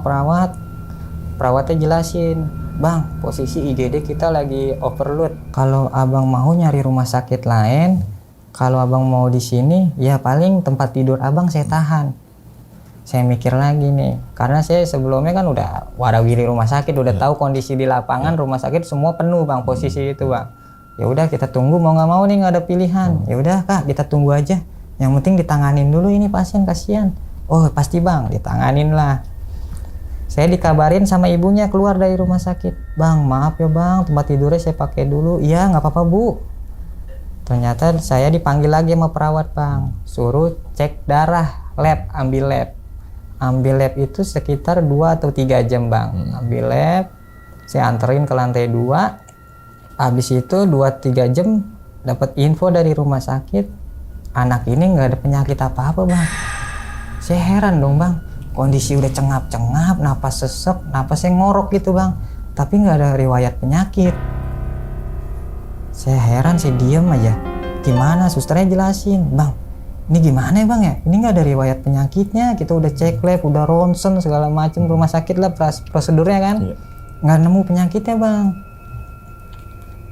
perawatnya jelasin, bang posisi IGD kita lagi overload. Kalau abang mau nyari rumah sakit lain, kalau abang mau di sini, ya paling tempat tidur abang saya tahan. Saya mikir lagi nih, karena saya sebelumnya kan udah warawiri rumah sakit, udah tahu kondisi di lapangan rumah sakit semua penuh bang, posisi itu bang. Ya udah kita tunggu, mau nggak mau nih nggak ada pilihan. Ya udah Kak, kita tunggu aja. Yang penting ditanganin dulu ini pasien, kasihan. Oh pasti bang, ditanganin lah. Saya dikabarin sama ibunya keluar dari rumah sakit. Bang maaf ya bang, tempat tidurnya saya pakai dulu. Iya nggak apa-apa bu. Ternyata saya dipanggil lagi sama perawat bang, suruh cek darah, ambil lab itu sekitar 2 atau 3 jam bang. Ambil lab, saya anterin ke lantai 2. Habis itu 2-3 jam dapat info dari rumah sakit, anak ini nggak ada penyakit apa-apa bang. Saya heran dong bang, kondisi udah cengap-cengap, napas sesek, napasnya ngorok gitu bang, tapi nggak ada riwayat penyakit. Saya heran, saya diem aja. Gimana? Susternya jelasin, bang ini gimana ya bang ya, ini nggak ada riwayat penyakitnya, kita udah cek lab, udah ronsen segala macam rumah sakit lah prosedurnya kan, nggak nemu penyakitnya bang.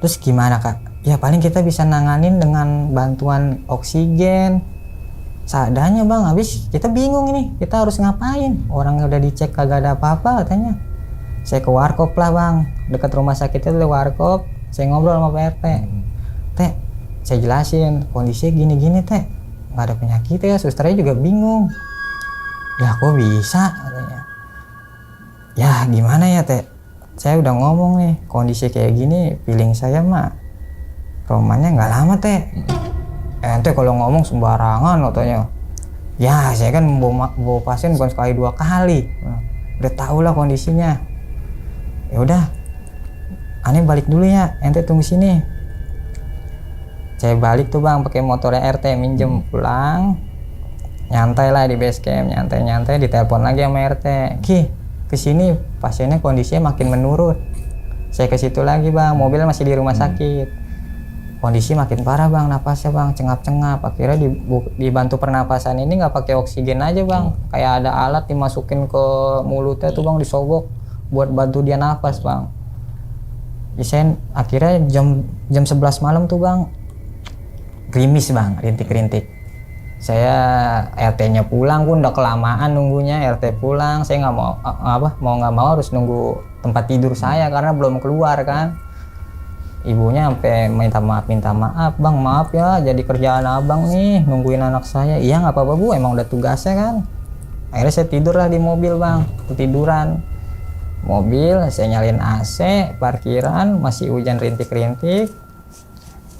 Terus gimana kak? Ya paling kita bisa nanganin dengan bantuan oksigen seadanya bang. Habis kita bingung ini, kita harus ngapain, orang udah dicek kagak ada apa-apa katanya. Saya ke warkop lah bang, dekat rumah sakitnya tuh warkop. Saya ngobrol sama Pak RT, teh saya jelasin kondisinya gini-gini teh, nggak ada penyakit ya. Susternya juga bingung, ya kok bisa katanya. Ya gimana ya teh, saya udah ngomong nih kondisi kayak gini, feeling saya mah romannya nggak lama teh. Ente kalau ngomong sembarangan katanya. Ya saya kan bawa pasien bukan sekali 2 kali, udah tau lah kondisinya. Ya udah, aneh balik dulu ya, ente tunggu sini. Saya balik tuh bang pakai motornya RT, minjem pulang, nyantai lah di base camp, nyantai ditelepon lagi sama RT, Ki kesini pasiennya kondisinya makin menurun. Saya ke situ lagi bang, mobil masih di rumah sakit, kondisi makin parah bang, napasnya bang cengap-cengap. Akhirnya dibantu pernapasan ini nggak pakai oksigen aja bang, kayak ada alat dimasukin ke mulutnya tuh bang, disobok buat bantu dia napas bang. Saya akhirnya jam 11 malam tuh bang, gerimis bang, rintik-rintik. Saya RT-nya pulang pun udah kelamaan nunggunya. RT pulang, saya nggak mau nggak mau harus nunggu tempat tidur saya karena belum keluar kan. Ibunya sampai minta maaf bang, maaf ya jadi kerjaan abang nih nungguin anak saya. Iya nggak apa-apa bu, emang udah tugasnya kan. Akhirnya saya tidur lah di mobil bang, ketiduran. Mobil saya nyalin AC, parkiran masih hujan rintik-rintik.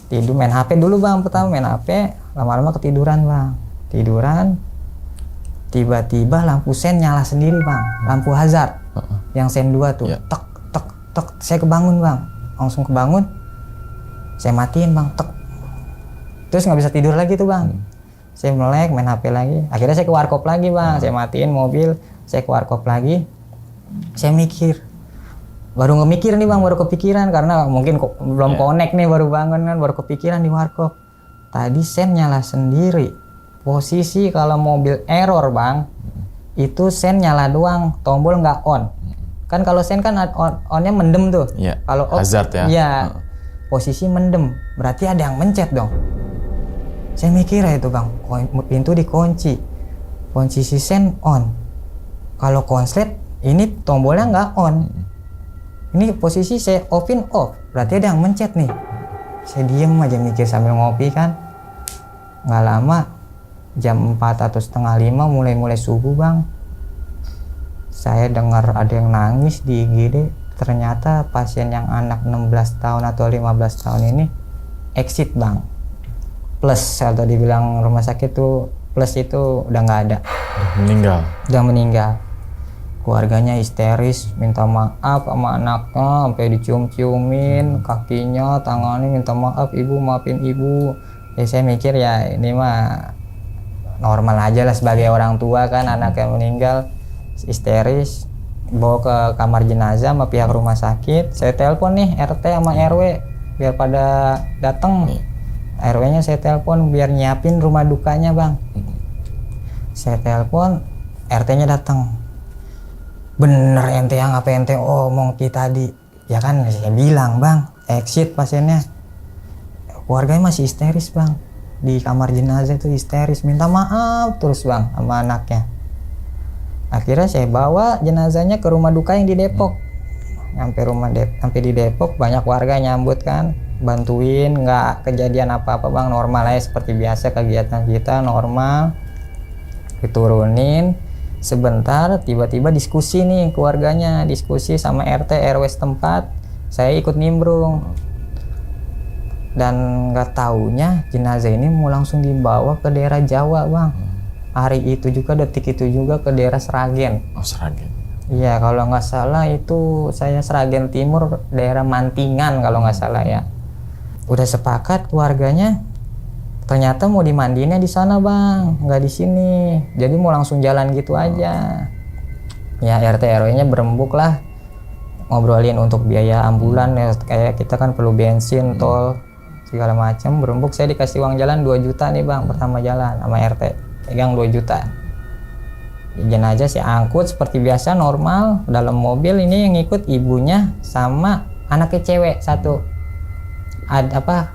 Tidur main HP dulu bang, pertama main HP, lama-lama ketiduran bang. Tiduran, tiba-tiba lampu sen nyala sendiri bang, lampu hazard yang sen 2 tuh, tek tek tek. Saya kebangun bang, langsung kebangun, saya matiin bang, tek. Terus nggak bisa tidur lagi tuh bang. Saya melek, main HP lagi. Akhirnya saya ke warkop lagi bang, saya matiin mobil, saya ke warkop lagi. Saya mikir, baru ngemikir nih bang, baru kepikiran karena mungkin belum connect nih, baru bangun kan, baru kepikiran di warkop. Tadi sen nyala sendiri. Posisi kalau mobil error bang, itu sen nyala doang, tombol nggak on. Kan kalau sen kan onnya mendem tuh. Kalau hazard ya. Iya. Posisi mendem, berarti ada yang mencet dong. Saya mikir ya itu bang, pintu dikunci, posisi sen on. Kalau konslet ini tombolnya nggak on. Ini posisi saya off, berarti ada yang mencet nih. Saya diem aja mikir sambil ngopi kan. Nggak lama, jam 4 atau setengah 5 mulai subuh bang. Saya dengar ada yang nangis di IGD. Ternyata pasien yang anak 16 tahun atau 15 tahun ini exit bang. Plus, atau dibilang rumah sakit tuh plus itu udah nggak ada. Udah meninggal. Keluarganya histeris, minta maaf sama anaknya, sampai dicium-ciumin kakinya, tangannya, minta maaf ibu, maafin ibu. Ya saya mikir ya ini mah normal aja lah sebagai orang tua kan, anaknya meninggal histeris, bawa ke kamar jenazah sama pihak rumah sakit. Saya telepon nih RT sama RW biar pada datang. RW-nya saya telepon biar nyiapin rumah dukanya bang. Saya telepon, RT-nya datang. Bener ente yang apa ente omong tadi? Ya kan saya bilang bang, exit pasiennya. Keluarganya masih histeris bang, di kamar jenazah itu histeris, minta maaf terus bang sama anaknya. Akhirnya saya bawa jenazahnya ke rumah duka yang di Depok. Sampai di Depok banyak warga nyambut kan, bantuin, nggak kejadian apa-apa bang, normal aja seperti biasa kegiatan kita normal. Diturunin sebentar, tiba-tiba diskusi nih keluarganya, diskusi sama RT RW setempat. Saya ikut nimbrung dan nggak taunya jenazah ini mau langsung dibawa ke daerah Jawa bang. Hari itu juga, detik itu juga ke daerah Sragen. Oh Sragen. Iya kalau nggak salah itu saya Sragen Timur, daerah Mantingan kalau nggak salah ya. Udah sepakat keluarganya, ternyata mau dimandiinnya di sana bang, nggak di sini. Jadi mau langsung jalan gitu aja. Ya RT RW-nya berembuk lah, ngobrolin untuk biaya ambulan ya, kayak kita kan perlu bensin, tol segala macam. Berembuk, saya dikasih uang jalan 2 juta nih bang, pertama jalan sama RT, pegang 2 juta. Jenazah saya angkut seperti biasa normal dalam mobil. Ini yang ikut ibunya sama anaknya cewek satu,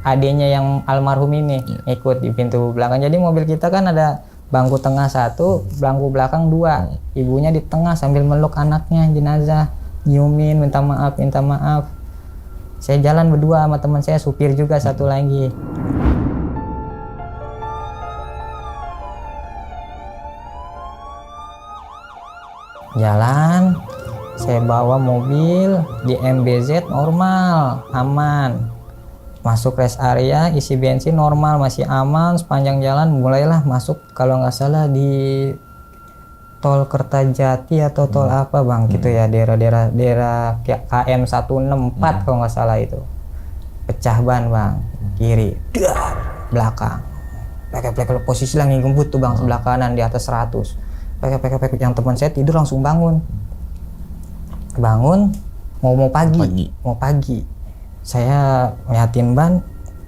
adiknya yang almarhum ini ikut di pintu belakang. Jadi mobil kita kan ada bangku tengah satu, bangku belakang 2, ibunya di tengah sambil meluk anaknya jenazah, nyiumin, minta maaf. Saya jalan berdua sama teman saya, supir juga satu lagi. Jalan, saya bawa mobil di MBZ normal, aman. Masuk rest area, isi bensin normal, masih aman. Sepanjang jalan mulailah masuk, kalau nggak salah di tol Kertajati atau tol apa bang, gitu ya, daerah KM 164 kalau nggak salah itu. Pecah ban bang, kiri, dar, belakang. Plek posisi lagi gembut tuh bang, sebelah kanan di atas 100. Plek yang teman saya tidur langsung bangun, mau pagi. Saya ngeliatin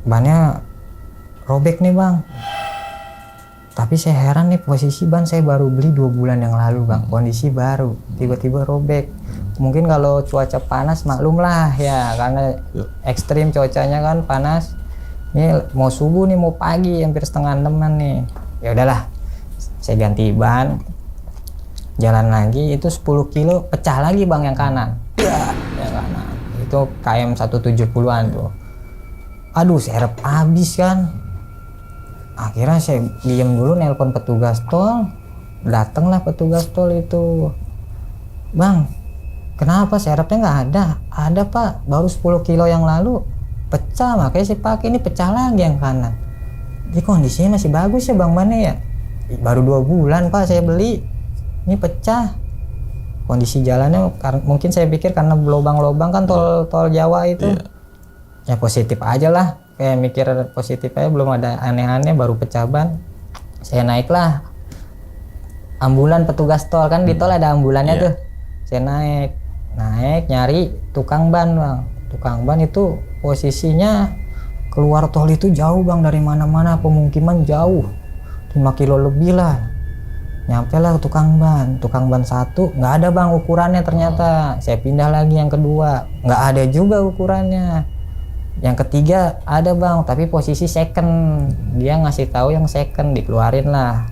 bannya robek nih bang. Tapi saya heran nih, posisi ban saya baru beli 2 bulan yang lalu bang, kondisi baru, tiba-tiba robek. Mungkin kalau cuaca panas maklum lah ya, karena ekstrim cuacanya kan, panas. Ini mau subuh nih, mau pagi, hampir setengah 6 nih. Ya udahlah, saya ganti ban, jalan lagi, itu 10 kilo pecah lagi bang yang kanan. Yang kanan itu KM 170-an tuh. Aduh, serep habis kan. Akhirnya saya diem dulu, nelpon petugas tol. Datanglah petugas tol itu. Bang, kenapa serepnya nggak ada? Ada pak, baru 10 kilo yang lalu pecah, makanya saya pakai. Ini pecah lagi yang kanan. Ini kondisinya masih bagus ya bang, mana ya? Baru 2 bulan pak saya beli. Ini pecah. Kondisi jalannya mungkin saya pikir karena lubang-lubang kan, tol Jawa itu. Ya positif aja lah. Kayak mikir positif aja, belum ada aneh-aneh, baru pecah ban. Saya naiklah ambulan petugas tol, kan di tol ada ambulannya tuh. Saya naik nyari tukang ban bang. Tukang ban itu posisinya keluar tol itu jauh bang, dari mana-mana pemukiman jauh, 5 kilo lebih lah. Nyampe lah ke tukang ban satu, nggak ada bang ukurannya ternyata. Saya pindah lagi yang kedua, nggak ada juga ukurannya. Yang ketiga ada bang, tapi posisi second. Dia ngasih tahu yang second, dikeluarin lah.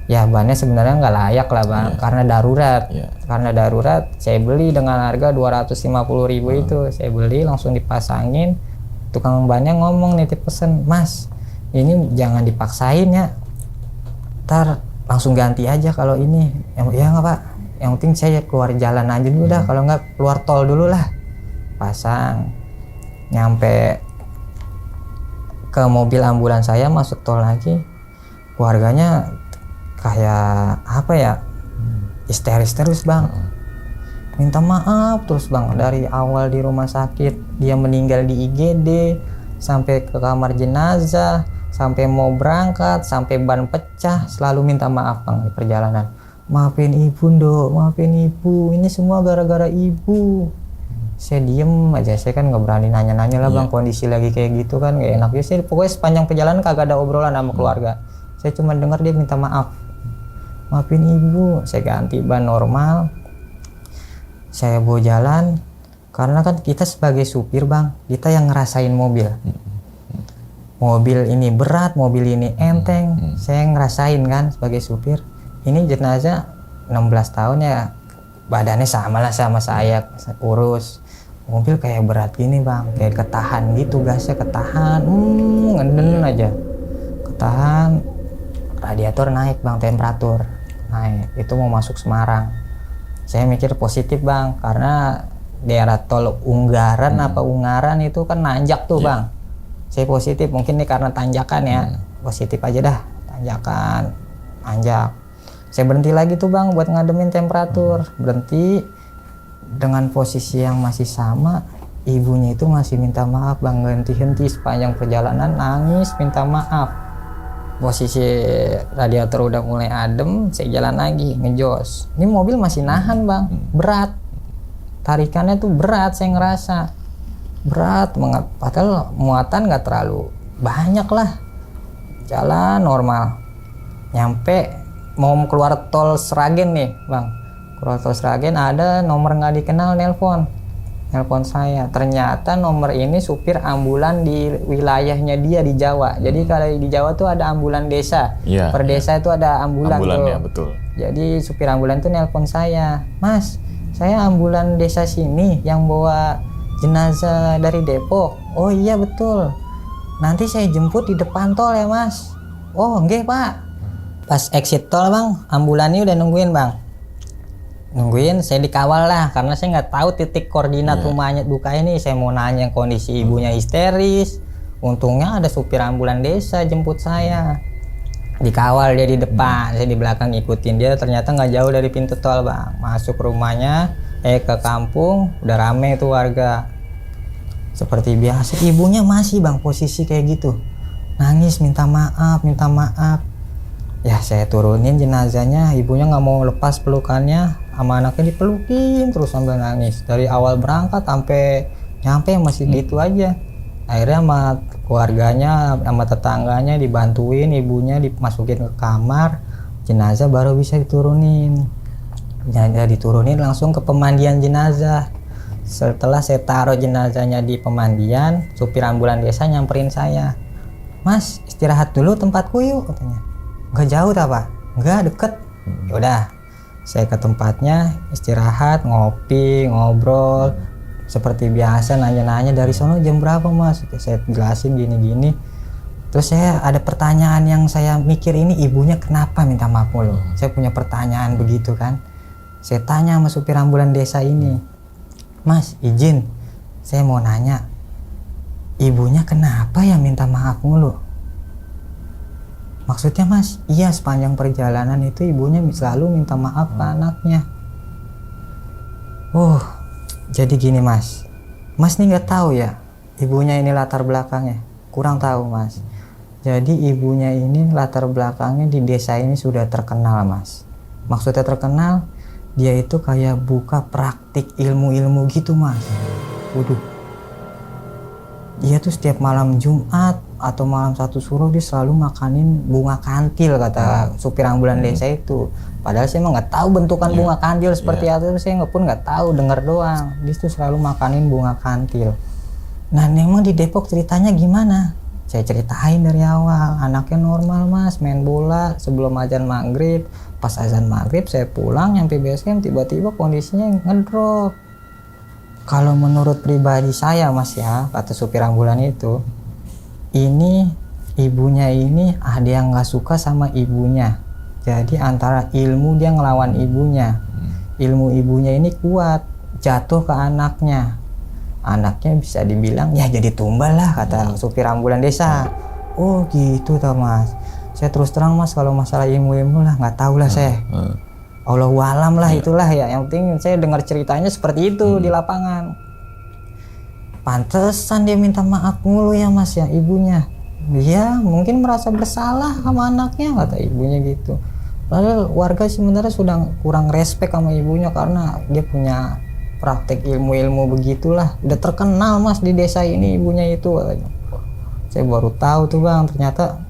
Ya bannya sebenarnya nggak layak lah bang, karena darurat. Karena darurat, saya beli dengan harga 250.000 itu. Saya beli langsung dipasangin. Tukang bannya ngomong, nitip pesen, mas ini jangan dipaksain ya, ntar langsung ganti aja kalau ini. Ya nggak pak, yang penting saya keluar jalan aja dulu dah, kalau nggak keluar tol dulu lah. Pasang, nyampe ke mobil ambulan saya, masuk tol lagi. Keluarganya kayak apa ya, histeris terus bang, minta maaf terus bang. Dari awal di rumah sakit, dia meninggal di IGD, sampai ke kamar jenazah, sampai mau berangkat, sampai ban pecah, selalu minta maaf bang di perjalanan. Maafin ibu dok, maafin ibu, ini semua gara-gara ibu. Saya diem aja, saya kan nggak berani nanya-nanya lah bang, kondisi lagi kayak gitu kan nggak enak. Jadi pokoknya sepanjang perjalanan kagak ada obrolan sama keluarga. Saya cuma dengar dia minta maaf, maafin ibu. Saya ganti ban normal, saya bawa jalan. Karena kan kita sebagai supir bang, kita yang ngerasain mobil. Mobil ini berat, mobil ini enteng, saya ngerasain kan sebagai supir. Ini jenazah 16 tahun ya, badannya sama lah sama saya, kurus. Mobil kayak berat gini bang, kayak ketahan gitu, gasnya ketahan, ngeden aja, ketahan. Radiator naik bang, temperatur naik, itu mau masuk Semarang. Saya mikir positif bang, karena daerah tol Ungaran Ungaran itu kan nanjak tuh bang. Saya positif, mungkin ini karena tanjakan ya, positif aja dah, tanjakan, nanjak. Saya berhenti lagi tuh bang buat ngademin temperatur, berhenti. Dengan posisi yang masih sama, ibunya itu masih minta maaf bang, henti-henti sepanjang perjalanan, nangis minta maaf. Posisi radiator udah mulai adem, saya jalan lagi ngejos. Ini mobil masih nahan bang, berat, tarikannya tuh berat, saya ngerasa berat banget. Padahal muatan nggak terlalu banyak lah, jalan normal. Nyampe mau keluar tol Sragen nih bang, keluar tol Sragen ada nomor nggak dikenal nelpon saya. Ternyata nomor ini supir ambulan di wilayahnya dia di Jawa. Jadi kalau di Jawa tuh ada ambulan desa, per desa itu ada ambulan tuh. Ya, betul. Jadi supir ambulan tuh nelpon saya, Mas, saya ambulan desa sini yang bawa jenazah dari Depok. Oh iya betul, nanti saya jemput di depan tol ya Mas. Oh nggih Pak. Pas exit tol bang, ambulannya udah nungguin bang. Nungguin, saya dikawal lah karena saya nggak tahu titik koordinat rumahnya duka ini. Saya mau nanya kondisi ibunya histeris. Untungnya ada supir ambulan desa jemput saya. Dikawal dia di depan, saya di belakang ngikutin dia. Ternyata nggak jauh dari pintu tol bang. Masuk rumahnya, ke kampung, udah rame tuh warga. Seperti biasa, ibunya masih bang posisi kayak gitu, nangis minta maaf. Ya saya turunin jenazahnya, ibunya nggak mau lepas pelukannya, sama anaknya dipelukin terus sambil nangis. Dari awal berangkat sampai nyampe masih gitu aja. Akhirnya sama keluarganya, sama tetangganya dibantuin, ibunya dimasukin ke kamar, jenazah baru bisa diturunin. Jenazah diturunin langsung ke pemandian jenazah. Setelah saya taruh jenazahnya di pemandian, supir ambulan desa nyamperin saya. Mas, istirahat dulu tempatku yuk, katanya. Nggak jauh tak Pak? Nggak, deket. Yaudah, saya ke tempatnya, istirahat, ngopi, ngobrol. Seperti biasa nanya-nanya dari sono jam berapa Mas? Saya jelasin gini-gini. Terus saya ada pertanyaan yang saya mikir, ini ibunya kenapa minta maaf mulu? Saya punya pertanyaan begitu kan. Saya tanya sama supir ambulan desa ini, Mas izin, saya mau nanya, ibunya kenapa ya minta maaf mulu? Maksudnya Mas, iya sepanjang perjalanan itu ibunya selalu minta maaf ke anaknya. Jadi gini Mas nih nggak tahu ya ibunya ini latar belakangnya, kurang tahu Mas. Jadi ibunya ini latar belakangnya di desa ini sudah terkenal Mas. Maksudnya terkenal, dia itu kayak buka praktik ilmu-ilmu gitu Mas. Dia tuh setiap malam Jumat atau malam satu suruh dia selalu makanin bunga kantil, kata supir ambulan desa itu. Padahal saya emang nggak tahu bentukan bunga kantil seperti apa, saya nggak tahu, dengar doang. Dia tuh selalu makanin bunga kantil. Nah memang di Depok ceritanya gimana? Saya ceritain dari awal, anaknya normal Mas, main bola sebelum azan maghrib. Pas azan maghrib saya pulang nyampe base camp, tiba-tiba kondisinya ngedrop. Kalau menurut pribadi saya Mas ya, kata supir ambulan itu, ini ibunya ini ada yang nggak suka sama ibunya. Jadi antara ilmu dia ngelawan ibunya, ilmu ibunya ini kuat, jatuh ke anaknya. Anaknya bisa dibilang ya jadi tumbal lah, kata supir ambulan desa. Oh gitu toh Mas. Saya terus terang Mas, kalau masalah ilmu-ilmu lah nggak tahu lah saya. Allahu alam lah itulah ya. Yang penting saya dengar ceritanya seperti itu di lapangan. Pantesan dia minta maaf mulu ya Mas ya ibunya. Dia mungkin merasa bersalah sama anaknya, kata ibunya gitu. Lalu warga sebenarnya sudah kurang respect sama ibunya karena dia punya praktek ilmu-ilmu begitulah. Udah terkenal Mas di desa ini ibunya itu, katanya. Saya baru tahu tuh Bang, ternyata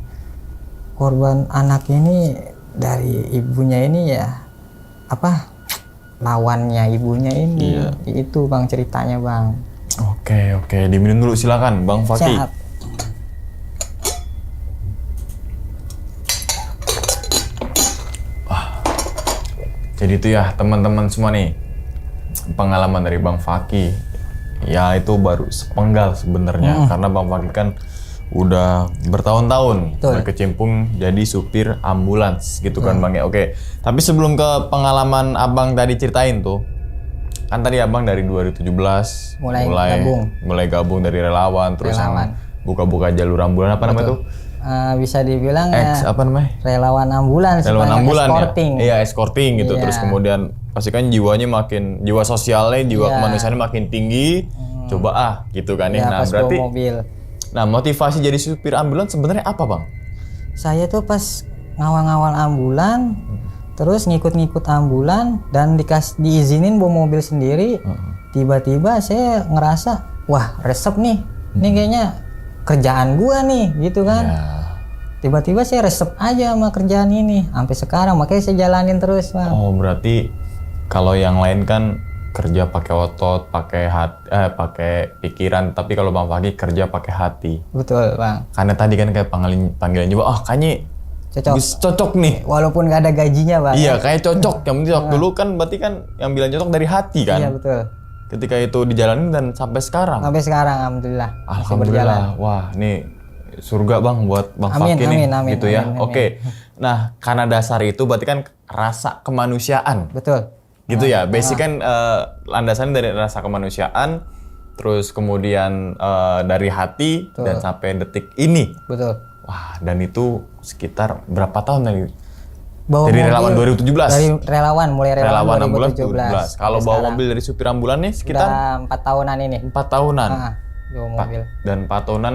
korban anak ini dari ibunya ini ya lawannya ibunya ini. Itu Bang ceritanya Bang. Oke, diminum dulu silakan Bang Faki. Siap. Jadi itu ya teman-teman semua nih, pengalaman dari Bang Faki ya itu baru sepenggal sebenarnya. Karena Bang Faki kan udah bertahun-tahun berkecimpung jadi supir ambulans gitu kan Bang ya. Oke, tapi sebelum ke pengalaman Abang tadi ceritain tuh, kan tadi Abang dari 2017 mulai gabung dari relawan, terus yang buka-buka jalur ambulan, apa namanya tuh? Bisa dibilang apa namanya? Relawan ambulans. Relawan ambulan escorting. Ya. Iya, escorting gitu. Terus kemudian pasti kan jiwanya makin, jiwa sosialnya, jiwa kemanusiaannya makin tinggi. Coba gitu kan ya. Nah, berarti mobil. Nah, motivasi jadi supir ambulans sebenarnya apa, Bang? Saya tuh pas ngawal-ngawal ambulan, terus ngikut-ngikut ambulan dan diizinin bawa mobil sendiri. Tiba-tiba saya ngerasa, wah resep nih. Ini kayaknya kerjaan gua nih gitu kan. Ya. Tiba-tiba saya resep aja sama kerjaan ini sampai sekarang, makanya saya jalanin terus bang. Oh berarti kalau yang lain kan kerja pakai otot, pakai hati, pakai pikiran, tapi kalau Bang Fakih kerja pakai hati. Betul bang. Karena tadi kan kayak panggilan juga, kayaknya cocok nih. Walaupun nggak ada gajinya bang. Iya kayak cocok, yang penting cocok dulu kan berarti kan yang bilang cocok dari hati kan. Iya betul. Ketika itu dijalanin dan sampai sekarang. Sampai sekarang alhamdulillah. Masih Alhamdulillah. berjalan. Wah, ini surga Bang buat Bang Amin, Fakih nih amin, gitu ya. amin. Oke. Nah, karena dasar itu berarti kan rasa kemanusiaan. Betul. Gitu ya. Basic kan landasannya dari rasa kemanusiaan, terus kemudian dari hati dan sampai detik ini. Betul. Wah, dan itu sekitar berapa tahun tadi? Bawa Dari mobil relawan 2017. Dari mulai relawan Relawan ambulan 2017. 2017. Kalau bawa mobil dari supir ambulan nih sekitar Udah 4 tahunan ini. 4 tahunan. Bawa mobil. Dan 4 tahunan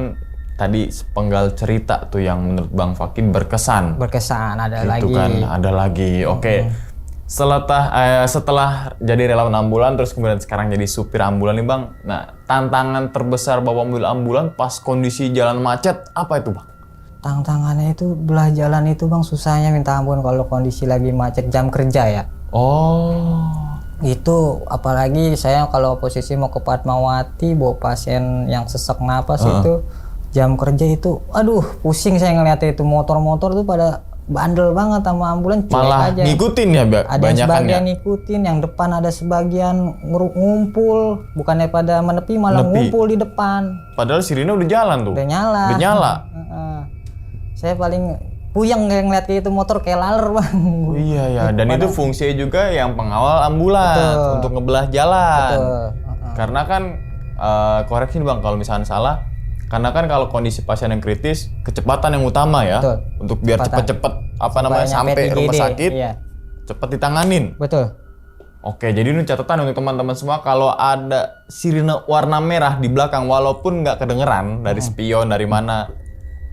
tadi sepenggal cerita tuh yang menurut Bang Fakih berkesan. Berkesan ada Gitu lagi. kan, ada lagi. Oke. Setelah jadi relawan ambulan terus kemudian sekarang jadi supir ambulan nih Bang. Nah, tantangan terbesar bawa mobil ambulan pas kondisi jalan macet apa itu Bang? Tantangannya itu belah jalan itu bang, susahnya minta ampun kalau kondisi lagi macet jam kerja ya. Oh. Itu apalagi saya kalau posisi mau ke Fatmawati bawa pasien yang sesak napas itu jam kerja itu, aduh pusing saya ngeliatnya itu motor-motor tuh pada bandel banget sama ambulan, cuek Malah aja. ngikutin ya Ada yang banyakan sebagian ya. ngikutin, yang depan ada sebagian ngumpul, bukannya pada menepi malah Nepi. ngumpul di depan. Padahal sirine udah jalan tuh. Udah nyala. Udah nyala. Saya paling puyeng kayak ngeliat kayak itu motor kayak laler bang. Oh, iya ya, dan itu fungsinya juga yang pengawal ambulans. Betul. Untuk ngebelah jalan. Betul. Karena kan koreksi nih Bang kalau misalnya salah. Karena kan kalau kondisi pasien yang kritis, kecepatan yang utama ya. Betul. Untuk biar Kecepatan. cepet-cepet Supaya nyampe sampai IGD, rumah sakit, iya. cepet ditanganin. Betul. Oke, jadi ini catatan untuk teman-teman semua kalau ada sirine warna merah di belakang walaupun nggak kedengeran dari spion dari mana,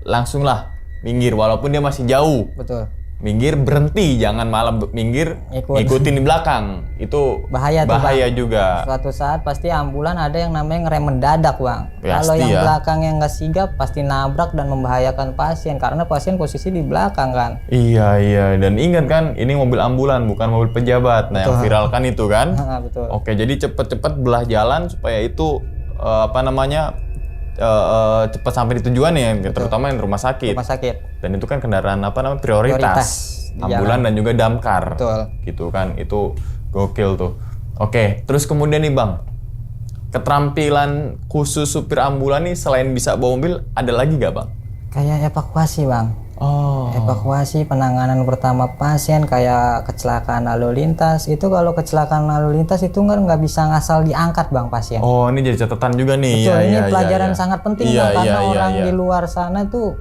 langsunglah minggir walaupun dia masih jauh. Betul. Minggir berhenti, jangan malah minggir ngikutin di belakang. Itu Bahaya tuh, bahaya Bang. juga. Suatu saat pasti ambulan ada yang namanya ngerem mendadak bang. Pasti Kalau yang ya. belakang yang nggak sigap pasti nabrak dan membahayakan pasien karena pasien posisi di belakang kan. Iya, dan ingat kan ini mobil ambulan bukan mobil pejabat. Nah, yang viral kan itu kan. Betul. Oke, jadi cepet-cepet belah jalan supaya itu cepat sampai di tujuan ya, terutama yang rumah sakit. Rumah sakit. Dan itu kan kendaraan prioritas. di Ambulan dan juga damkar. Betul. Gitu kan, itu gokil tuh. Oke, terus kemudian nih Bang, keterampilan khusus supir ambulan nih selain bisa bawa mobil, ada lagi gak Bang? Kayak evakuasi bang. Oh. Evakuasi penanganan pertama pasien kayak kecelakaan lalu lintas. Itu kalau kecelakaan lalu lintas itu nggak bisa ngasal diangkat bang pasien. Oh, ini jadi catatan juga nih. Betul, Iya, ini iya, pelajaran iya. sangat penting Iya, Bang, karena iya, orang iya. di luar sana tuh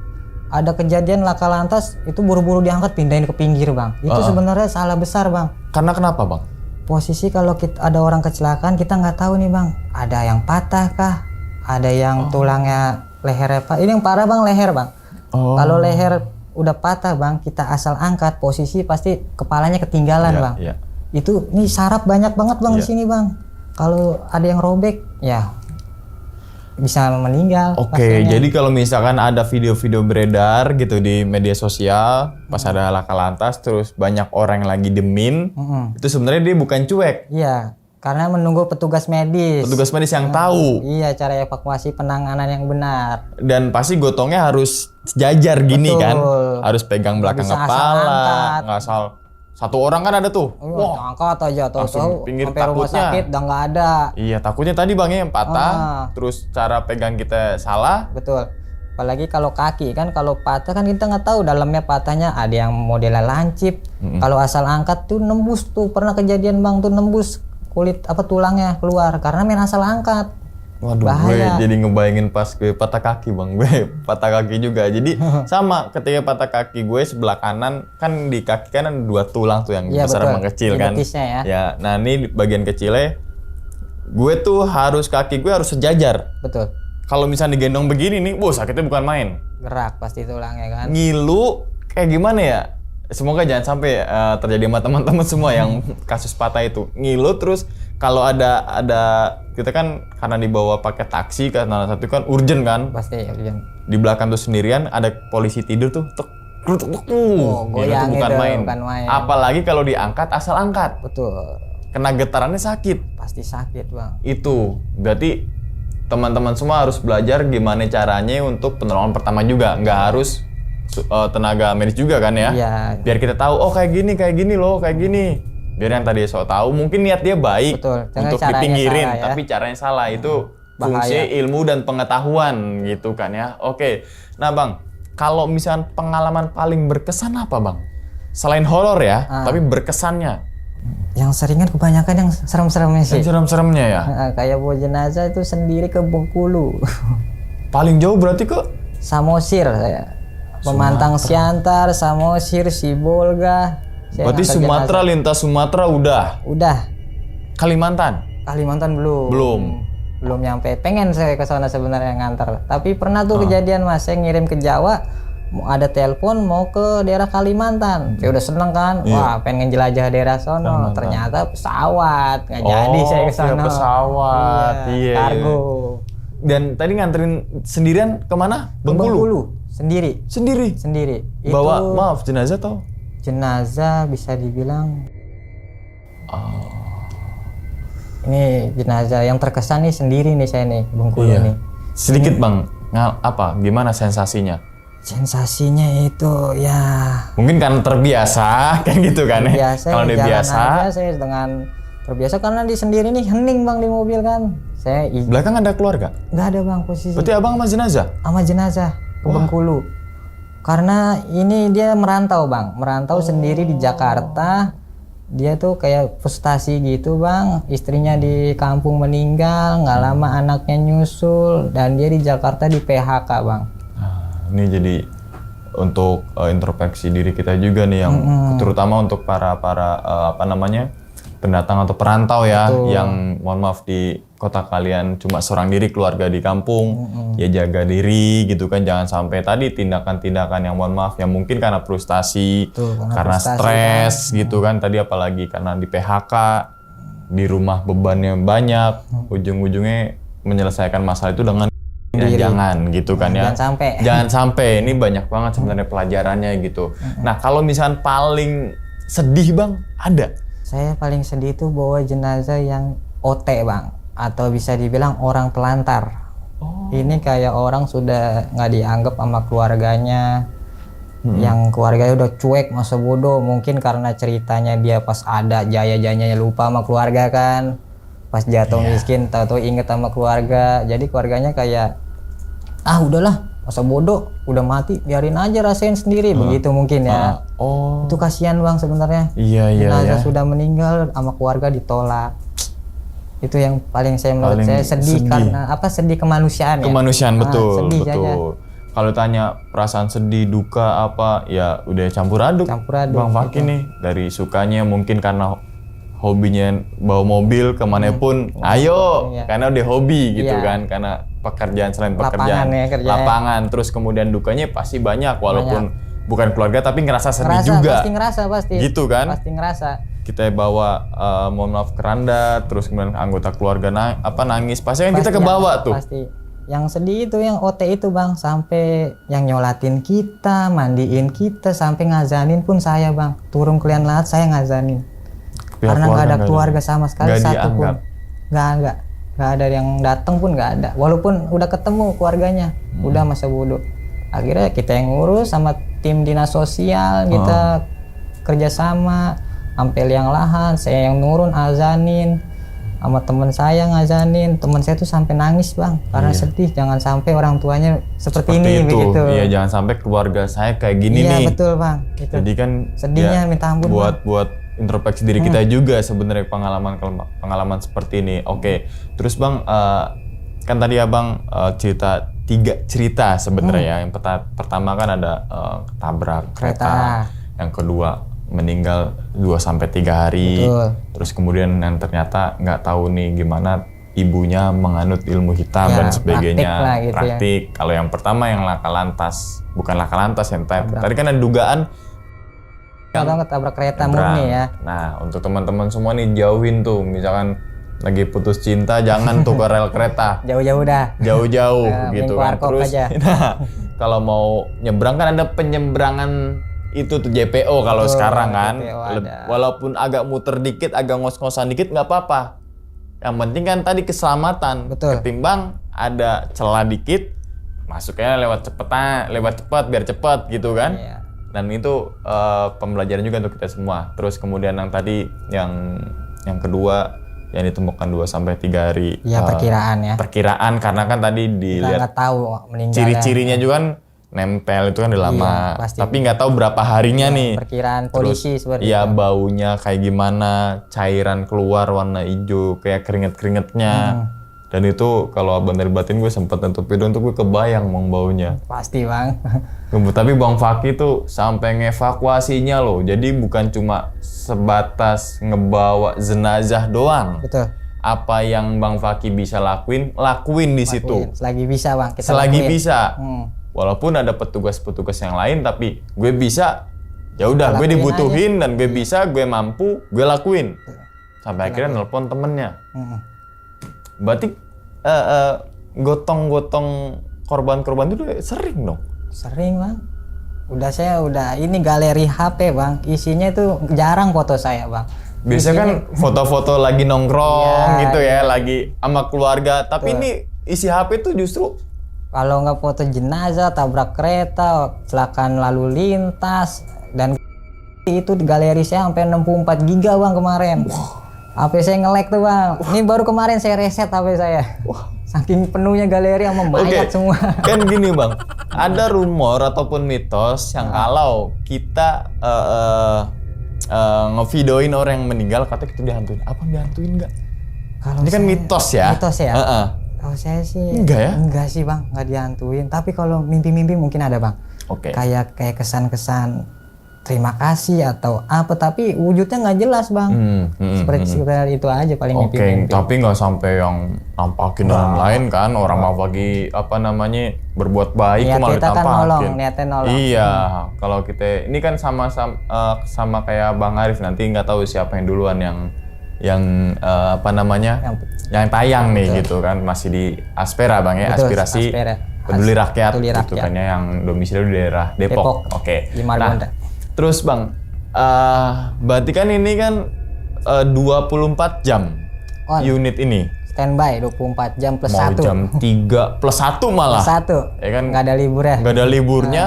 ada kejadian laka lantas itu buru-buru diangkat pindahin ke pinggir bang. Itu sebenarnya salah besar bang. Karena kenapa Bang? Posisi kalau ada orang kecelakaan kita nggak tahu nih bang. Ada yang patah kah? Ada yang tulangnya lehernya pak. Ini yang parah bang leher bang. Oh. Kalau leher udah patah bang, kita asal angkat posisi pasti kepalanya ketinggalan Iya, bang. iya. Itu nih saraf banyak banget bang di sini bang. Kalau ada yang robek ya bisa meninggal. Oke, pasiennya. jadi kalau misalkan ada video-video beredar gitu di media sosial, pas ada laka lantas, terus banyak orang yang lagi demin, itu sebenarnya dia bukan cuek. Iya, karena menunggu petugas medis. Petugas medis yang tahu. Iya, cara evakuasi penanganan yang benar. Dan pasti gotongnya harus sejajar gini Betul. kan, harus pegang belakang bisa asal kepala, angkat. nggak asal satu orang kan ada tuh. Wah, angkat aja langsung tahu-tahu pinggir, sampai rumah takutnya. sakit udah nggak ada. Iya, takutnya tadi Bang ya yang patah, terus cara pegang kita salah. Betul. Apalagi kalau kaki kan, kalau patah kan kita nggak tahu dalamnya patahnya ada yang modelnya lancip. Kalau asal angkat tuh nembus tuh, pernah kejadian bang tuh nembus kulit tulangnya keluar karena main asal angkat. Waduh, Bahaya. gue jadi ngebayangin pas gue patah kaki Bang, gue patah kaki juga. Jadi sama ketika patah kaki gue sebelah kanan, kan di kaki kan ada 2 tulang tuh yang Iya, besar betul. sama kecil Di kan. betisnya ya. Ya, nah ini bagian kecilnya, gue tuh kaki gue harus sejajar. Betul. Kalau misalnya digendong begini nih, wah sakitnya bukan main. Gerak pasti tulangnya kan. Ngilu kayak gimana ya? Semoga jangan sampai terjadi sama teman-teman semua yang kasus patah itu. Ngilu terus kalau ada kita kan karena dibawa pakai taksi karena satu kan urgent kan. Pasti ya. Di belakang tuh sendirian ada polisi tidur tuh. Goyang bukan itu, main. bukan main. Apalagi kalau diangkat asal angkat. Betul. Kena getarannya sakit. Pasti sakit, Bang. Itu berarti teman-teman semua harus belajar gimana caranya untuk penolongan pertama juga. Nggak harus tenaga medis juga kan ya. Iya. Biar kita tahu, oh kayak gini loh, kayak gini. Biar yang tadi so tahu, mungkin niat dia baik. Betul. Jangan untuk caranya dipinggirin, salah, ya. tapi caranya salah. Itu Bahaya. fungsi ilmu dan pengetahuan gitu kan ya. Oke. Nah, Bang, kalau misalnya pengalaman paling berkesan apa, Bang? Selain horor ya, tapi berkesannya. Yang sering kan kebanyakan yang serem-seremnya sih. Yang serem-seremnya ya. Kayak bawa jenazah itu sendiri ke Bengkulu. Paling jauh berarti ke Samosir saya. Pemantang Siantar, Samosir, Sibolga. Saya berarti ngantar Sumatera, lintas Sumatera udah. Udah. Kalimantan Kalimantan belum. Belum nyampe. Pengen saya ke sana sebenarnya ngantar. Tapi pernah tuh kejadian Mas, saya ngirim ke Jawa, mau ada telepon mau ke daerah Kalimantan. Saya udah seneng kan. Wah, pengen jelajah daerah sono. Ternyata pesawat. Nggak jadi saya ke sana. Pesawat. Iya. Kargo. Dan tadi nganterin sendirian kemana? Ke Bengkulu. Sendiri. Sendiri. Itu Bawa maaf jenazah tau? jenazah bisa dibilang. Ini jenazah yang terkesan nih sendiri nih saya nih Bengkulu nih. Sedikit Bang, gimana sensasinya? Sensasinya itu ya Mungkin karena terbiasa kayak gitu kan ya. Kalau udah biasa. Aja saya dengan terbiasa karena di sendiri nih hening Bang di mobil kan. Saya Belakang ada keluarga? nggak ada Bang posisi. Berarti Abang sama jenazah? Sama jenazah ke Bengkulu. Karena ini dia merantau Bang, merantau sendiri di Jakarta. Dia tuh kayak frustasi gitu Bang, istrinya di kampung meninggal, nggak lama anaknya nyusul, dan dia di Jakarta di PHK Bang. Ini jadi untuk introspeksi diri kita juga nih yang terutama untuk para pendatang atau perantau ya. Betul. Yang mohon maaf di kota kalian cuma seorang diri, keluarga di kampung, ya jaga diri gitu kan, jangan sampai tadi tindakan-tindakan yang mohon maaf yang mungkin karena frustasi, karena stres gitu kan tadi, apalagi karena di PHK, di rumah bebannya banyak, ujung-ujungnya menyelesaikan masalah itu dengan jangan gitu kan ya. Jangan sampai. Ini banyak banget sebenarnya pelajarannya gitu. Nah, kalau misalnya paling sedih Bang, ada? Saya paling sedih itu bawa jenazah yang OT Bang, atau bisa dibilang orang telantar. Ini kayak orang sudah nggak dianggap sama keluarganya, yang keluarganya udah cuek, masa bodoh. Mungkin karena ceritanya dia pas ada jaya-jayanya lupa sama keluarga kan, pas jatuh miskin tahu-tahu inget sama keluarga. Jadi keluarganya kayak udahlah, masa bodoh, udah mati, biarin aja rasain sendiri, begitu mungkin ya. Itu kasihan Bang sebenarnya. Jenazah sudah meninggal sama keluarga ditolak. Itu yang paling menurut saya sedih. Karena sedih kemanusiaan ya. Kemanusiaan betul. Sedih betul. aja. Kalau tanya perasaan sedih, duka apa, ya udah campur aduk. Bang Fakih nih, dari sukanya mungkin karena hobinya bawa mobil kemanapun, ayo, karena udah hobi gitu kan, karena pekerjaan selain pekerjaan, lapangan, terus kemudian dukanya pasti banyak, walaupun bukan keluarga tapi ngerasa sedih juga. Pasti. Gitu kan? Pasti ngerasa. Kita bawa mohon maaf keranda, terus kemudian anggota keluarga nangis, pasti kan kita kebawa tuh. Pasti. Yang sedih itu yang OT itu Bang, sampai yang nyolatin kita, mandiin kita, sampai ngazanin pun saya Bang. Turun kalian lahat saya ngazanin. Karena nggak ada keluarga sama sekali, satu pun. Nggak ada yang datang pun nggak ada. Walaupun udah ketemu keluarganya, udah masa bodoh. Akhirnya kita yang ngurus sama tim dinas sosial, kita kerjasama, sampai liang lahan, saya yang nurun azanin, sama teman saya ngazanin. Teman saya tuh sampai nangis Bang, karena sedih. Jangan sampai orang tuanya seperti ini itu. Begitu. Iya, jangan sampai keluarga saya kayak gini nih. Iya betul Bang. Gitu. Jadi kan sedihnya minta ampun. Buat introspeksi diri kita juga sebenarnya pengalaman seperti ini. Oke. Terus Bang, kan tadi Abang cerita 3 cerita sebenarnya. Yang pertama kan ada tabrak kereta. Yang kedua meninggal 2-3 hari. Betul. Terus kemudian yang ternyata nggak tahu nih gimana ibunya menganut ilmu hitam dan sebagainya. Praktik. Kalau yang pertama yang laka lantas, bukan laka lantas yang tadi kan ada dugaan Kalau ketabrak kereta murni ya. Nah, untuk teman-teman semua nih jauhin tuh, misalkan lagi putus cinta jangan tuh ke rel kereta. Jauh-jauh dah. Jauh-jauh gitu kan. Warkop Terus aja. nah, kalau mau nyebrang kan ada penyebrangan itu tuh JPO kalau Betul, sekarang kan. JPO ada. Walaupun agak muter dikit, agak ngos-ngosan dikit nggak apa-apa. Yang penting kan tadi keselamatan. Betul. Ketimbang ada celah dikit, masuknya lewat cepat biar cepat gitu kan. Iya. Dan itu pembelajaran juga untuk kita semua. Terus kemudian yang tadi yang kedua yang ditemukan 2 sampai 3 hari. Iya, perkiraan ya. Perkiraan karena kan tadi Kita dilihat nggak tahu meninggal. ciri-cirinya juga kan nempel itu kan udah lama. Iya, pasti. Tapi nggak tahu berapa harinya nih. Perkiraan polisi seperti Iya, itu. baunya kayak gimana, cairan keluar warna hijau kayak keringet-keringetnya. Dan itu kalau abang dari batin gue sempet nutup video untuk gue kebayang mau baunya. Pasti bang. Tapi Bang Faki tuh sampai ngevakuasinya loh. Jadi bukan cuma sebatas ngebawa jenazah doang. Betul. Apa yang Bang Faki bisa lakuin di situ. Selagi bisa bang. Kita Selagi lakuin. bisa. Hmm. Walaupun ada petugas-petugas yang lain, tapi gue bisa. Ya udah, gue Lakuin dibutuhin dan gue bisa, gue mampu, gue lakuin. Sampai akhirnya nelpon temennya. Hmm. Berarti gotong-gotong korban-korban itu udah sering dong. Sering bang. Saya udah ini galeri HP bang. Isinya itu jarang foto saya bang. Biasanya kan foto-foto lagi nongkrong Iya, gitu ya, iya. lagi sama keluarga. Tapi ini isi HP tuh justru Kalau nggak foto jenazah, tabrak kereta, kecelakaan lalu lintas, dan itu galeri saya sampai 64 giga bang kemarin. HP saya nge-lag tuh bang. Ini baru kemarin saya reset HP saya. Saking penuhnya galeri sama mayat semua. Kan gini bang, ada rumor ataupun mitos yang kalau kita ngevideoin orang yang meninggal, katanya kita dihantuin. Apa dihantuin nggak? Kalau Ini kan saya- mitos ya. Mitos ya. Heeh. Kalau saya sih Enggak ya? Enggak sih bang, nggak dihantuin. Tapi kalau mimpi-mimpi mungkin ada bang. Oke. Kayak kesan-kesan terima kasih atau apa, tapi wujudnya nggak jelas bang. Seperti itu aja paling Oke, mimpi-mimpi. tapi nggak sampai yang nampakin dan lain kan. Orang mau bagi berbuat baik Niat kok malah kita kan ditampakin. nolong, niatnya nolong. Iya, kalau kita ini kan sama kayak Bang Arif, nanti nggak tahu siapa yang duluan yang yang tayang nih gitu kan, masih di Aspera bang ya. Betul, Aspirasi Aspera. Peduli Rakyat, Peduli gitu Rakyat. kan ya, yang domisili di daerah Depok. Depok, Oke. di Margonda. Nah, terus bang, berarti kan ini kan 24 jam On. unit ini. Standby 24 jam plus Mau 1. jam 3 plus 1 malah. Plus 1. Ya kan? Nggak ada liburnya. Nggak ada liburnya.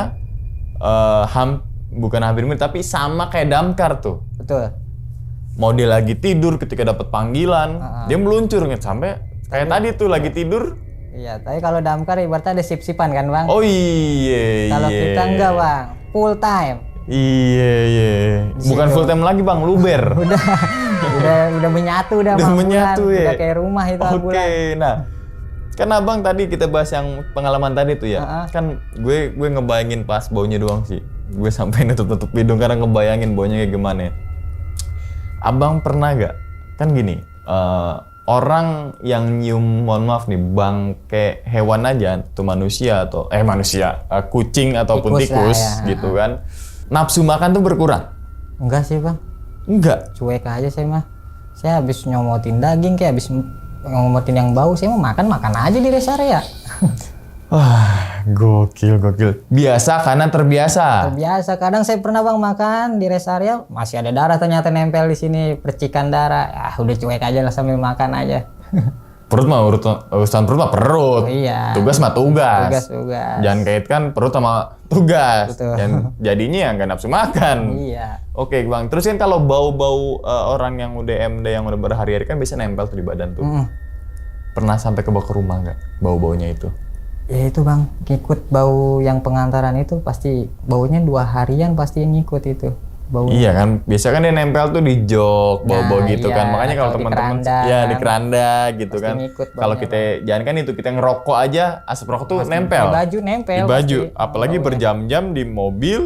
Bukan hampir mirip, tapi sama kayak damkar tuh. Betul. Mau dia lagi tidur ketika dapat panggilan, dia meluncur sampai kayak tadi tuh lagi tidur. Iya, tapi kalau damkar ibaratnya ada sip-sipan kan bang. Oh iya. Kalau kita enggak bang, full time. Iya. Bukan full time lagi bang, luber. udah menyatu udah Udah sama menyatu ambulan. ya. Udah kayak rumah itu Oke, ambulan. nah kan abang tadi kita bahas yang pengalaman tadi tuh ya. Kan gue ngebayangin pas baunya doang sih. Gue sampai nutup hidung karena ngebayangin baunya kayak gimana ya. Abang pernah gak? Kan gini, orang yang nyium, mohon maaf nih, bangke hewan aja, tuh manusia atau kucing ataupun Tikus tikus lah, ya. gitu kan, nafsu makan tuh berkurang? Enggak sih bang, Enggak. cuek aja saya mah. Saya habis nyomotin daging, kayak habis nyomotin yang bau, saya mau makan aja di rest area. Wah, gokil. Biasa karena terbiasa. Biasa, kadang saya pernah bang makan di rest area, masih ada darah ternyata nempel di sini, percikan darah. Ya udah cuek aja lah sambil makan aja. Perut mah urusan perut mah perut. Iya. Tugas mah tugas. Tugas. Jangan kaitkan perut sama tugas. Betul. Dan jadinya nggak nafsu makan. Iya. Oke bang, terus kan kalau bau-bau orang yang udah MD yang udah berhari-hari kan bisa nempel tuh di badan tuh. Pernah sampai ke rumah nggak bau-baunya itu? Ya itu bang, ngikut bau yang pengantaran itu pasti baunya 2 harian pasti ngikut itu. Bau. Iya kan, biasa kan dia nempel tuh di jok, bau-bau gitu iya, kan. Makanya kalau atau di teman-teman keranda. ya di keranda gitu Pasti kan. ngikut Kalau baunya, kita jangan kan itu, kita ngerokok aja asap rokok tuh nempel. Di baju nempel. Di baju, pasti. apalagi Baunya. berjam-jam di mobil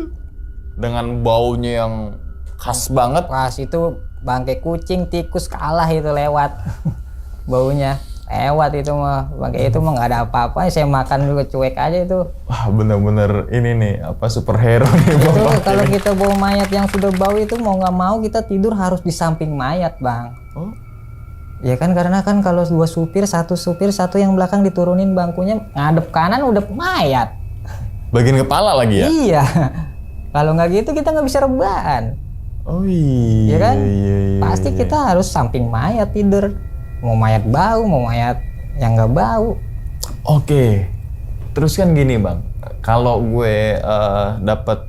dengan baunya yang khas banget. Pas itu bangke kucing, tikus kalah itu lewat. Baunya lewat itu mah, bangke itu mah nggak ada apa-apa. Saya makan juga cuek aja itu. Wah bener-bener ini nih apa superhero nih Itu Bapak. kalau kita bawa mayat yang sudah bau itu mau nggak mau kita tidur harus di samping mayat bang. Oh, Ya kan karena kan kalau dua supir, satu yang belakang diturunin bangkunya ngadep kanan udah mayat. Bagian kepala lagi ya? Iya. Kalau nggak gitu kita nggak bisa rebahan. Oh iya. Ya kan? Iya. Pasti kita harus samping mayat tidur. Mau mayat bau, mau mayat yang nggak bau. Oke. Terus kan gini bang, kalau gue dapat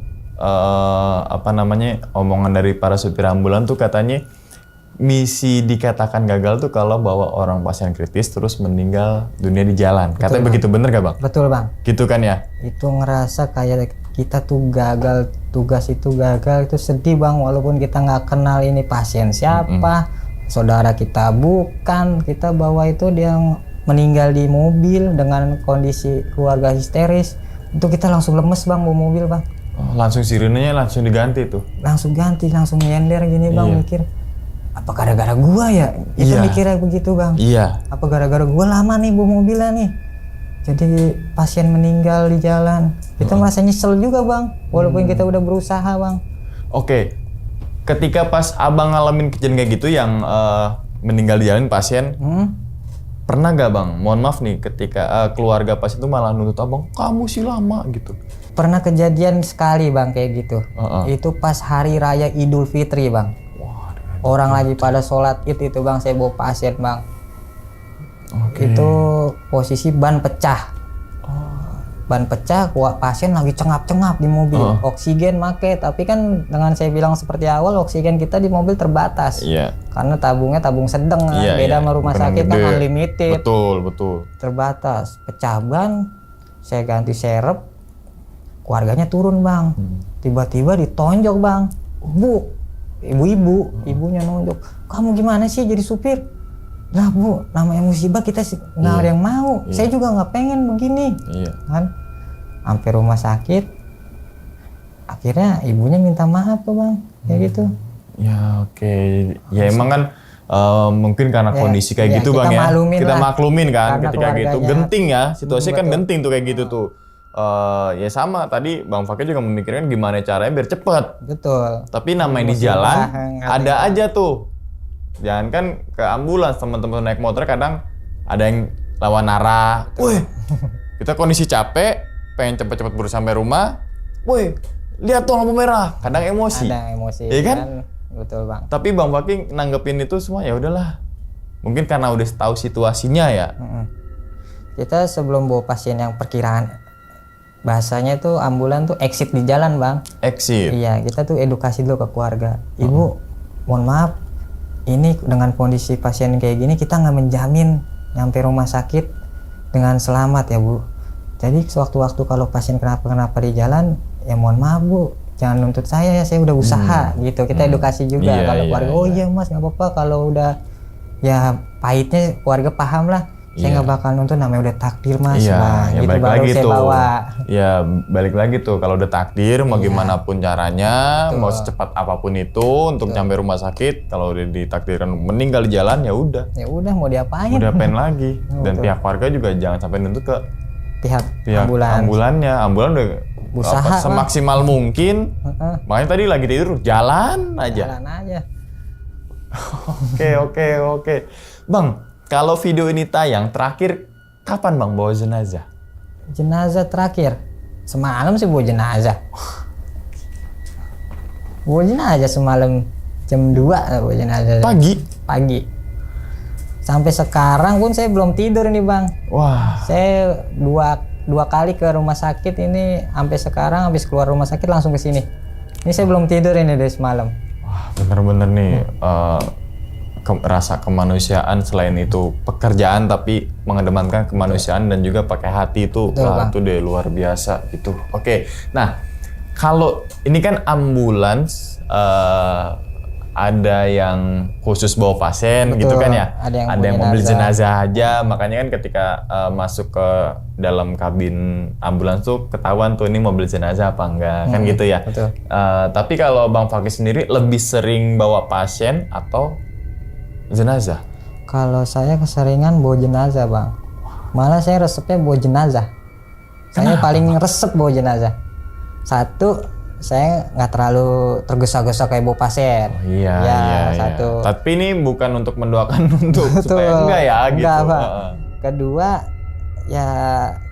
omongan dari para supir ambulan tuh katanya misi dikatakan gagal tuh kalau bawa orang pasien kritis terus meninggal dunia di jalan. Katanya begitu, bener gak bang? Betul bang. Gitu kan ya? Itu ngerasa kayak kita tuh gagal, tugas itu gagal, itu sedih bang. Walaupun kita nggak kenal ini pasien siapa, saudara kita bukan, kita bawa itu dia yang meninggal di mobil dengan kondisi keluarga histeris. Itu kita langsung lemes bang bawa mobil bang. Oh, langsung sirenenya langsung diganti tuh? Langsung ganti, langsung nyender gini bang. Iya. Mikir, apa gara-gara gua ya? Itu Iya. mikirnya begitu bang. Iya. Apa gara-gara gua lama nih bawa mobilnya nih, jadi pasien meninggal di jalan. Kita merasa nyesel juga bang, walaupun kita udah berusaha bang. Oke, ketika pas abang ngalamin kejadian kayak gitu yang meninggal di jalan pasien, pernah gak bang, mohon maaf nih, ketika keluarga pasien itu malah nuntut abang, kamu sih lama gitu? Pernah kejadian sekali bang kayak gitu. Itu pas hari raya Idul Fitri bang. Orang lagi pada sholat Id itu bang, saya bawa pasien bang. Itu posisi ban pecah. Ban pecah, pasien lagi cengap-cengap di mobil. Oksigen make, tapi kan dengan saya bilang seperti awal, oksigen kita di mobil terbatas. Iya. Karena tabungnya tabung sedang, beda sama rumah sakit kan unlimited. Betul. Terbatas, pecah ban, saya ganti serep, keluarganya turun bang. Tiba-tiba ditonjok bang, bu, ibunya nonjok, kamu gimana sih jadi supir? Lah bu, namanya musibah kita nggak ada yang mau. Saya juga nggak pengen begini. Kan, sampai rumah sakit, akhirnya ibunya minta maaf tuh bang, kayak gitu. Ya oke, ya emang kan mungkin karena kondisi kayak gitu bang ya, kita maklumin kan ketika gitu, genting ya, situasi kan genting tuh kayak gitu tuh. Ya sama tadi Bang Fakir juga memikirkan gimana caranya biar cepet. Betul. Tapi namanya di jalan ada aja tuh. Jangan kan ke ambulans, teman-teman naik motor kadang ada yang lawan arah. Woi, kita kondisi capek, pengen cepet-cepet buru sampai rumah. Woi, lihat tuh lampu merah. Kadang emosi. Ada emosi. Iya kan? Betul bang. Tapi Bang Fakir nanggepin itu semua ya udahlah. Mungkin karena udah tahu situasinya ya. Kita sebelum bawa pasien yang perkiraan, bahasanya tuh ambulan tuh exit di jalan bang. Exit. Iya, kita tuh edukasi dulu ke keluarga. Ibu, mohon maaf, ini dengan kondisi pasien kayak gini kita nggak menjamin nyampe rumah sakit dengan selamat ya bu. Jadi sewaktu-waktu kalau pasien kenapa-kenapa di jalan, ya mohon maaf bu, jangan nuntut saya ya, saya udah usaha gitu. Kita edukasi juga kalau keluarga. Oh iya mas, nggak apa-apa kalau udah ya pahitnya keluarga paham lah. Saya nggak bakal nuntut, namanya udah takdir mas. Iya, ya gitu balik baru lagi saya tuh. bawa. Ya balik lagi tuh, kalau udah takdir mau gimana pun caranya, mau secepat apapun itu untuk sampai rumah sakit, kalau udah ditakdirkan meninggal di jalan ya udah. Ya udah mau diapain? Mau diapain lagi? Dan pihak keluarga juga jangan sampai nuntut ke pihak ambulannya. Ambulan udah usaha semaksimal mungkin. Makanya tadi lagi tidur jalan aja. Jalan aja. Oke. Bang, kalau video ini tayang terakhir kapan bang bawa jenazah? Jenazah terakhir semalam sih bawa jenazah. Bawa jenazah semalam jam 2 bawa jenazah. Pagi. Sampai sekarang pun saya belum tidur nih bang. Wah. Saya dua kali ke rumah sakit ini, sampai sekarang habis keluar rumah sakit langsung ke sini. Ini saya belum tidur ini dari semalam. Wah bener-bener nih. Rasa kemanusiaan selain itu pekerjaan tapi mengedepankan kemanusiaan dan juga pakai hati itu. Wah, itu deh luar biasa itu. Oke. Nah, kalau ini kan ambulans ada yang khusus bawa pasien gitu kan ya. Ada yang mobil jenazah aja, makanya kan ketika masuk ke dalam kabin ambulans tuh ketahuan tuh ini mobil jenazah apa enggak kan gitu ya. Tapi kalau Bang Fakir sendiri lebih sering bawa pasien atau jenazah? Kalau saya keseringan bawa jenazah bang. Malah saya resepnya bawa jenazah. Saya paling resep bawa jenazah. Satu, saya nggak terlalu tergesa-gesa kayak bawa pasien. Iya, Ya, iya, satu. iya. Tapi ini bukan untuk mendoakan untuk supaya enggak ya gitu. Enggak, Pak. Heeh. Kedua, ya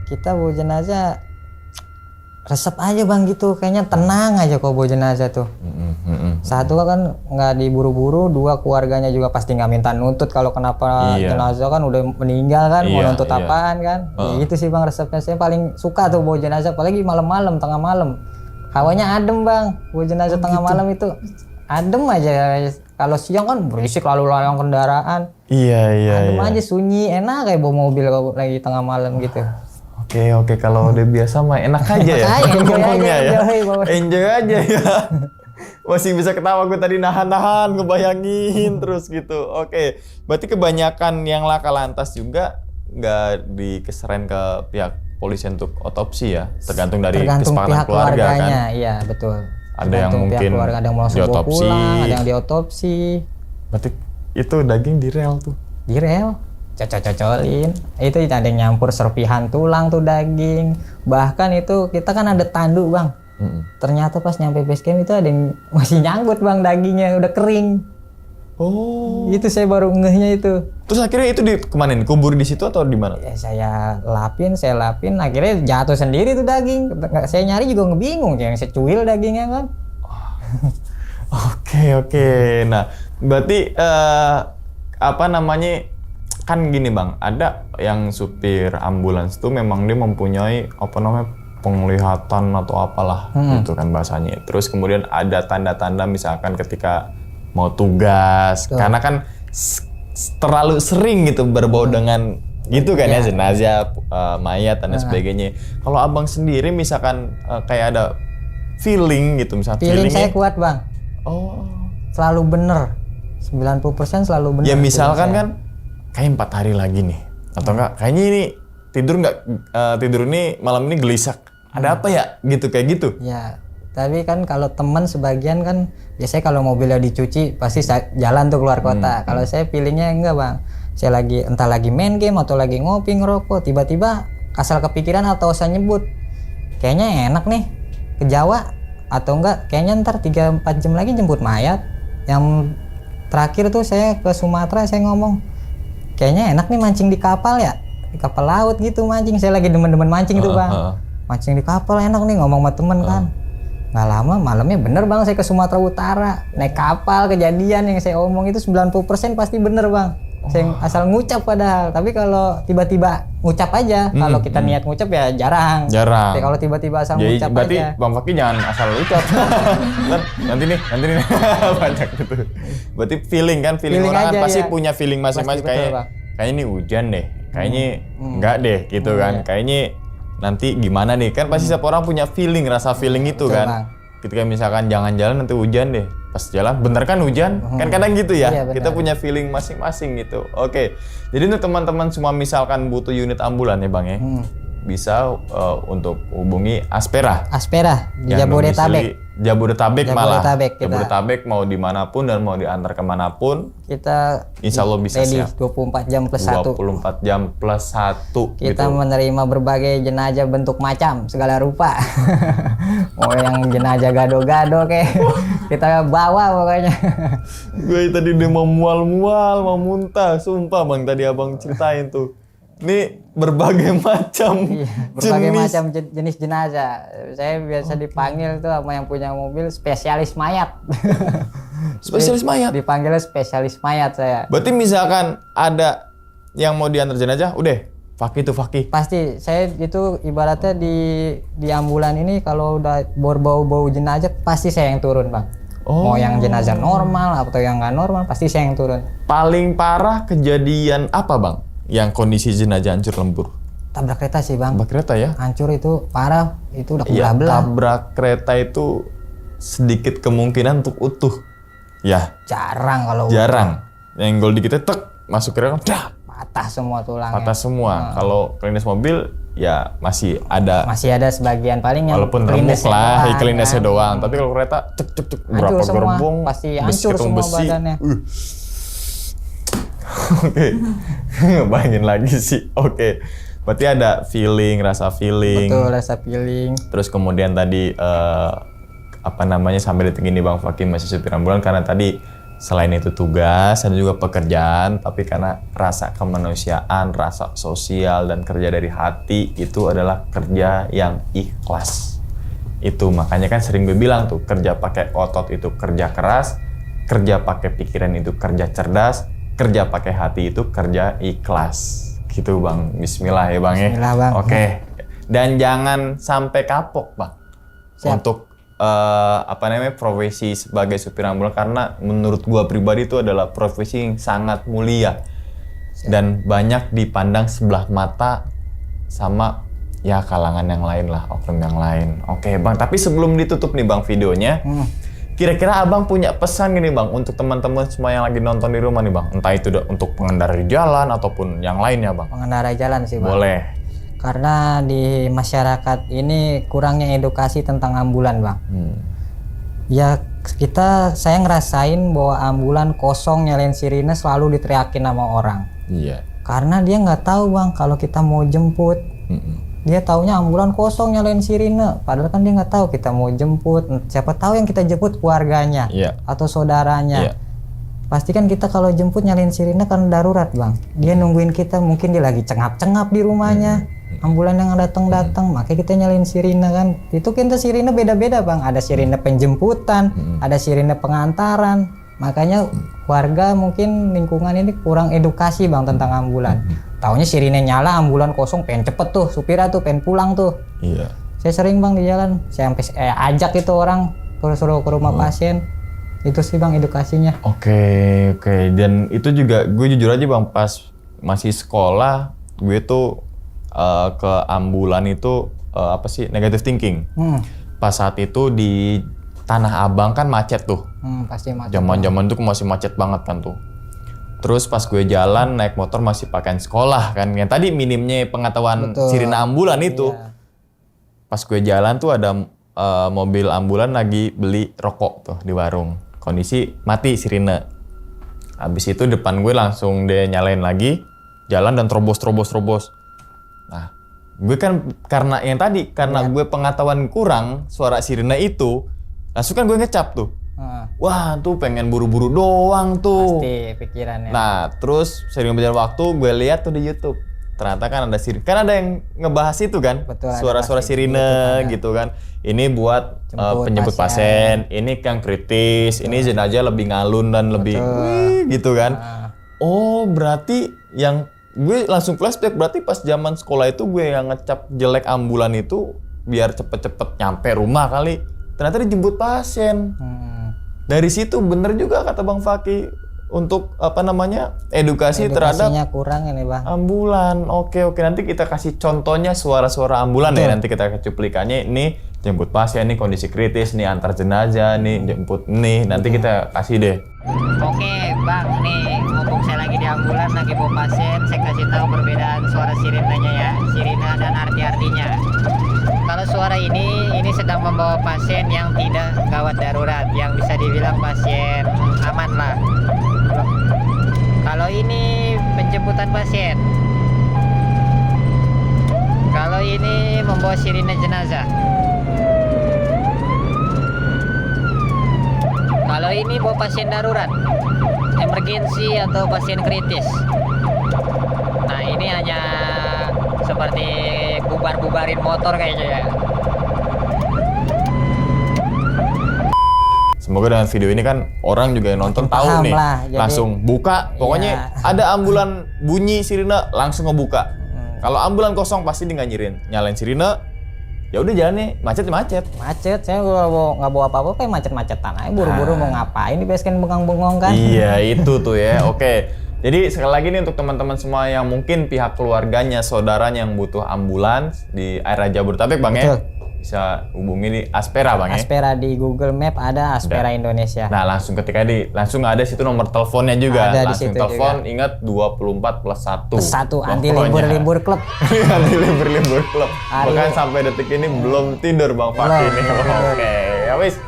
kita bawa jenazah resep aja bang gitu, kayaknya tenang aja kalau bawa jenazah tuh. Satu kan nggak diburu-buru, dua keluarganya juga pasti nggak minta nuntut kalau kenapa Iya. jenazah kan udah meninggal kan, mau Iya, nuntut iya. apaan kan. Ya, itu sih bang resepnya, saya paling suka tuh bawa jenazah, apalagi malam-malam, tengah malam. Hawanya adem bang, bawa jenazah tengah malam itu adem aja. Kalau siang kan berisik lalu lalang kendaraan. Iya, iya, Adem iya. aja, sunyi, enak kayak bawa mobil kalau lagi tengah malam gitu. Oke, kalau udah biasa mah enak aja ya. Makanya, enjoy ngomongnya aja, ya. enjoy, Bapak. Enjoy aja ya. Masih bisa ketawa, gue tadi nahan-nahan, ngebayangin terus gitu. Oke, berarti kebanyakan yang laka lantas juga nggak dikeserahin ke pihak polisi untuk otopsi ya? Tergantung dari kesepakatan pihak keluarga kan? keluarganya, iya betul. Ada yang Tergantung pihak mungkin keluarga, ada yang mau langsung bawa diotopsi. pulang, ada yang diotopsi, Berarti itu daging direl tuh. direl, cocol-cocolin. Itu ada yang nyampur serpihan tulang tuh daging. Bahkan itu kita kan ada tandu bang. Ternyata pas nyampe base camp itu ada yang masih nyangkut bang dagingnya udah kering. Oh. Itu saya baru ngehnya itu. Terus akhirnya itu kemanin? Kubur di situ atau di mana? Ya saya lapin, akhirnya jatuh sendiri tuh daging. Saya nyari juga ngebingung, yang secuil dagingnya kan. Oke. Nah, berarti apa namanya? Kan gini bang, ada yang supir ambulans tuh memang dia mempunyai apa namanya penglihatan atau apalah gitu kan bahasanya. Terus kemudian ada tanda-tanda misalkan ketika mau tugas, karena kan terlalu sering gitu berbau dengan gitu kan ya jenazah, mayat dan lain sebagainya. Kalau abang sendiri misalkan kayak ada feeling gitu misalnya Feeling saya feelingnya- kuat bang, Oh. selalu bener. 90% selalu bener. Ya misalkan feeling saya. kan kayak 4 hari lagi nih atau enggak kayaknya ini tidur ini malam ini gelisah. Ada apa ya gitu kayak gitu. Ya, tapi kan kalau teman sebagian kan biasanya kalau mobilnya dicuci pasti jalan tuh keluar kota. Kalau saya feelingnya enggak bang. Saya lagi entah lagi main game atau lagi ngopi ngerokok, tiba-tiba asal kepikiran atau saya nyebut, kayaknya enak nih ke Jawa atau enggak kayaknya ntar 3-4 jam lagi jemput mayat. Yang terakhir tuh saya ke Sumatera, saya ngomong kayaknya enak nih mancing di kapal ya, di kapal laut gitu mancing. Saya lagi demen-demen mancing tuh bang. Mancing di kapal enak nih, ngomong sama temen kan. Nggak lama malamnya bener bang, saya ke Sumatera Utara naik kapal, kejadian yang saya omong itu 90% pasti bener bang. Saya asal ngucap padahal, tapi kalau tiba-tiba ngucap aja, kalau kita niat ngucap ya jarang. Jarang. Tapi kalau tiba-tiba asal Jadi ngucap berarti aja. Bang Fakih jangan asal ucap. nanti nih banyak gitu. Berarti feeling kan, feeling Feeling orang kan aja, pasti ya. punya feeling masing-masing. Pasti, betul, Kayaknya Bang. kayaknya ini hujan deh, kayaknya enggak deh gitu kan. Iya. Kayaknya nanti gimana nih? Kan pasti setiap orang punya feeling, rasa feeling itu Betul, kan. Bang. Ketika misalkan jangan jalan nanti hujan deh. Pas jalan bener kan hujan? Kan kadang gitu ya. Iya, benar. Kita punya feeling masing-masing gitu. Oke. Jadi untuk teman-teman semua misalkan butuh unit ambulan ya Bang ya. Bisa untuk hubungi Aspera. Aspera di Yang Jabodetabek. domisili Jabodetabek malah. Jabodetabek kita. Jabodetabek mau dimanapun dan mau diantar kemanapun, Kita insya Allah bisa ready siap. 24 jam plus 1. 24 jam plus 1 Kita gitu. menerima berbagai jenazah bentuk macam, segala rupa. Mau yang jenazah gado-gado kayak kita bawa pokoknya. Gue tadi udah mau mual-mual, mau muntah. Sumpah Bang, tadi Abang ceritain tuh. Ini berbagai macam Berbagai jenis. macam jenis jenazah. Saya biasa dipanggil tuh sama yang punya mobil spesialis mayat. Spesialis mayat. Dipanggilnya spesialis mayat saya. Berarti misalkan ada yang mau diantar jenazah, udah Fakih tuh Fakih. Pasti saya itu ibaratnya di ambulan ini kalau udah bau-bau jenazah pasti saya yang turun, Bang. Oh. Mau yang jenazah normal atau yang nggak normal pasti saya yang turun. Paling parah kejadian apa Bang? Yang kondisi jenazah hancur lembur. Tabrak kereta sih, Bang. Tabrak kereta ya? Hancur itu parah, itu udah Iya, kebelah-belah. tabrak kereta itu sedikit kemungkinan untuk utuh. Ya, Jarang kalau jarang. Nyenggol dikit tek masuk ke kereta, dah, patah semua tulangnya. patah semua. Kalau kelindes mobil ya masih ada, Masih ada sebagian paling yang walaupun remuk kelindesnya lah, doang, kelindesnya kan. doang. Tapi kalau kereta cek Hancur berapa semua, gerbong, pasti besi hancur ketemu semua besi. badannya. Oke, ngebayangin lagi sih. Oke, berarti ada feeling, rasa feeling. Betul, rasa feeling. Terus kemudian tadi sampai detik ini Bang Fakih masih supir ambulan karena tadi selain itu tugas dan juga pekerjaan, tapi karena rasa kemanusiaan, rasa sosial dan kerja dari hati itu adalah kerja yang ikhlas. Itu makanya kan sering gue bilang tuh, kerja pakai otot itu kerja keras, kerja pakai pikiran itu kerja cerdas, kerja pakai hati itu kerja ikhlas. Gitu Bang. Bismillah ya Bang ya. Bismillah, Bang. Oke. Dan jangan sampai kapok Bang. Siap. Untuk profesi sebagai supir ambulan, karena menurut gua pribadi itu adalah profesi yang sangat mulia dan banyak dipandang sebelah mata sama ya kalangan yang lain lah, oknum yang lain. Oke Bang, tapi sebelum ditutup nih Bang videonya, kira-kira Abang punya pesan gini Bang untuk teman-teman semua yang lagi nonton di rumah nih Bang, entah itu untuk pengendara di jalan ataupun yang lainnya Bang. Pengendara jalan sih Bang. Boleh. Karena di masyarakat ini kurangnya edukasi tentang ambulan Bang. Ya saya ngerasain bahwa ambulan kosong nyalain sirine selalu diteriakin sama orang. Iya. Karena dia nggak tahu Bang kalau kita mau jemput. Dia taunya ambulan kosong nyalain sirine. Padahal kan dia nggak tahu kita mau jemput. Siapa tahu yang kita jemput keluarganya atau saudaranya. Pasti kan kita kalau jemput nyalain sirine karena darurat Bang. Dia nungguin kita, mungkin dia lagi cengap-cengap di rumahnya. Ambulan yang datang, makanya kita nyalain sirine kan. Itu kita sirine beda-beda Bang. Ada sirine penjemputan, ada sirine pengantaran. Makanya warga mungkin lingkungan ini kurang edukasi Bang tentang ambulan. Taunya sirine nyala, ambulan kosong, pengen cepet tuh, supirnya tuh pengen pulang tuh. Iya. Saya sering Bang di jalan, saya sampai ajak itu orang suruh ke rumah pasien. Itu sih Bang edukasinya. Oke. Dan itu juga gue jujur aja Bang, pas masih sekolah gue tuh ke ambulan itu negative thinking. Pas saat itu di Tanah Abang kan macet tuh. Pasti macet. Zaman-zaman tuh masih macet banget kan tuh. Terus pas gue jalan naik motor masih pakaian sekolah kan. Yang tadi minimnya pengetahuan sirine ambulan itu. Iya. Pas gue jalan tuh ada mobil ambulan lagi beli rokok tuh di warung. Kondisi mati sirine. Habis itu depan gue langsung dia nyalain lagi, jalan dan terobos. Nah, gue kan karena gue pengetahuan kurang suara sirine itu, langsung kan gue ngecap tuh. Wah, tuh pengen buru-buru doang tuh. Pasti pikirannya. Nah, terus sering berjalan waktu gue lihat tuh di YouTube. Ternyata kan ada sirine. Kan ada yang ngebahas itu kan. Betul, suara-suara sirine gitu kan. Ini buat penjemput pasien, ini yang kritis, ini jenazah lebih ngalun dan lebih gitu kan. Oh, berarti yang gue langsung flashback, berarti pas zaman sekolah itu gue yang ngecap jelek ambulan itu biar cepet-cepet nyampe rumah kali. Ternyata dijemput pasien. Dari situ bener juga kata Bang Fakih untuk edukasi terhadap kurang ini Bang. Ambulan. Oke, nanti kita kasih contohnya suara-suara ambulan ya, nanti kita cuplikannya. Ini jemput pasien, nih kondisi kritis, nih antar jenazah, nih jemput nih, nanti kita kasih deh. Oke Bang, nih mumpung saya lagi di ambulan, lagi bawa pasien, saya kasih tahu perbedaan suara sirinenya ya, sirine dan arti-artinya. Kalau suara ini sedang membawa pasien yang tidak gawat darurat, yang bisa dibilang pasien aman lah. Kalau ini penjemputan pasien. Kalau ini membawa sirine jenazah. Kalau ini bawa pasien darurat, emergensi atau pasien kritis. Nah, ini hanya seperti bubar-bubarin motor kayaknya ya. Semoga dengan video ini kan orang juga yang nonton tahu nih, langsung buka. Pokoknya ada ambulan bunyi sirine langsung ngebuka. Kalau ambulan kosong pasti dia nggak nyalain sirine. Ya udah jalannya macet. Saya nggak bawa apa-apa, kayak macet-macetan aja, buru-buru mau ngapain di basecamp bengong-bengong kan. Iya itu tuh ya. Oke. Jadi sekali lagi nih untuk teman-teman semua yang mungkin pihak keluarganya, saudaranya yang butuh ambulans di area Jabodetabek Bang ya. Bisa hubungi di Aspera Bang ya. Aspera di Google Map ada Aspera Indonesia. Nah, langsung ketika langsung ada situ nomor teleponnya juga. Ada langsung di situ telepon, juga. Ingat 24+1. Plus 1 anti libur klub. Anti libur klub. Bahkan sampai detik ini belum tidur Bang Fakih nih. Oke, ya wis.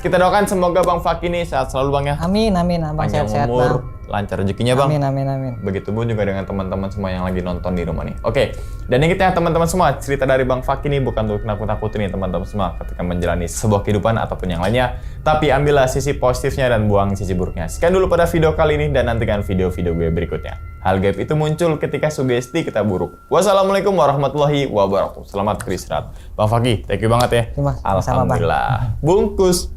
Kita doakan semoga Bang Fakih nih sehat selalu Bang ya. Amin, Abang panjang sehat-sehat umur, Bang. lancar rezekinya Bang. Amin. Begitupun juga dengan teman-teman semua yang lagi nonton di rumah nih. Oke, dan ingat ya teman-teman semua, cerita dari Bang Fakih ini bukan untuk nakut-nakutin nih teman-teman semua ketika menjalani sebuah kehidupan ataupun yang lainnya. Tapi ambillah sisi positifnya dan buang sisi buruknya. Sekian dulu pada video kali ini dan nantikan video-video gue berikutnya. Hal gaib itu muncul ketika sugesti kita buruk. Wassalamualaikum warahmatullahi wabarakatuh. Selamat beristirahat. Bang Fakih, thank you banget ya. Terima kasih, Bang. Alhamdulillah. Bungkus.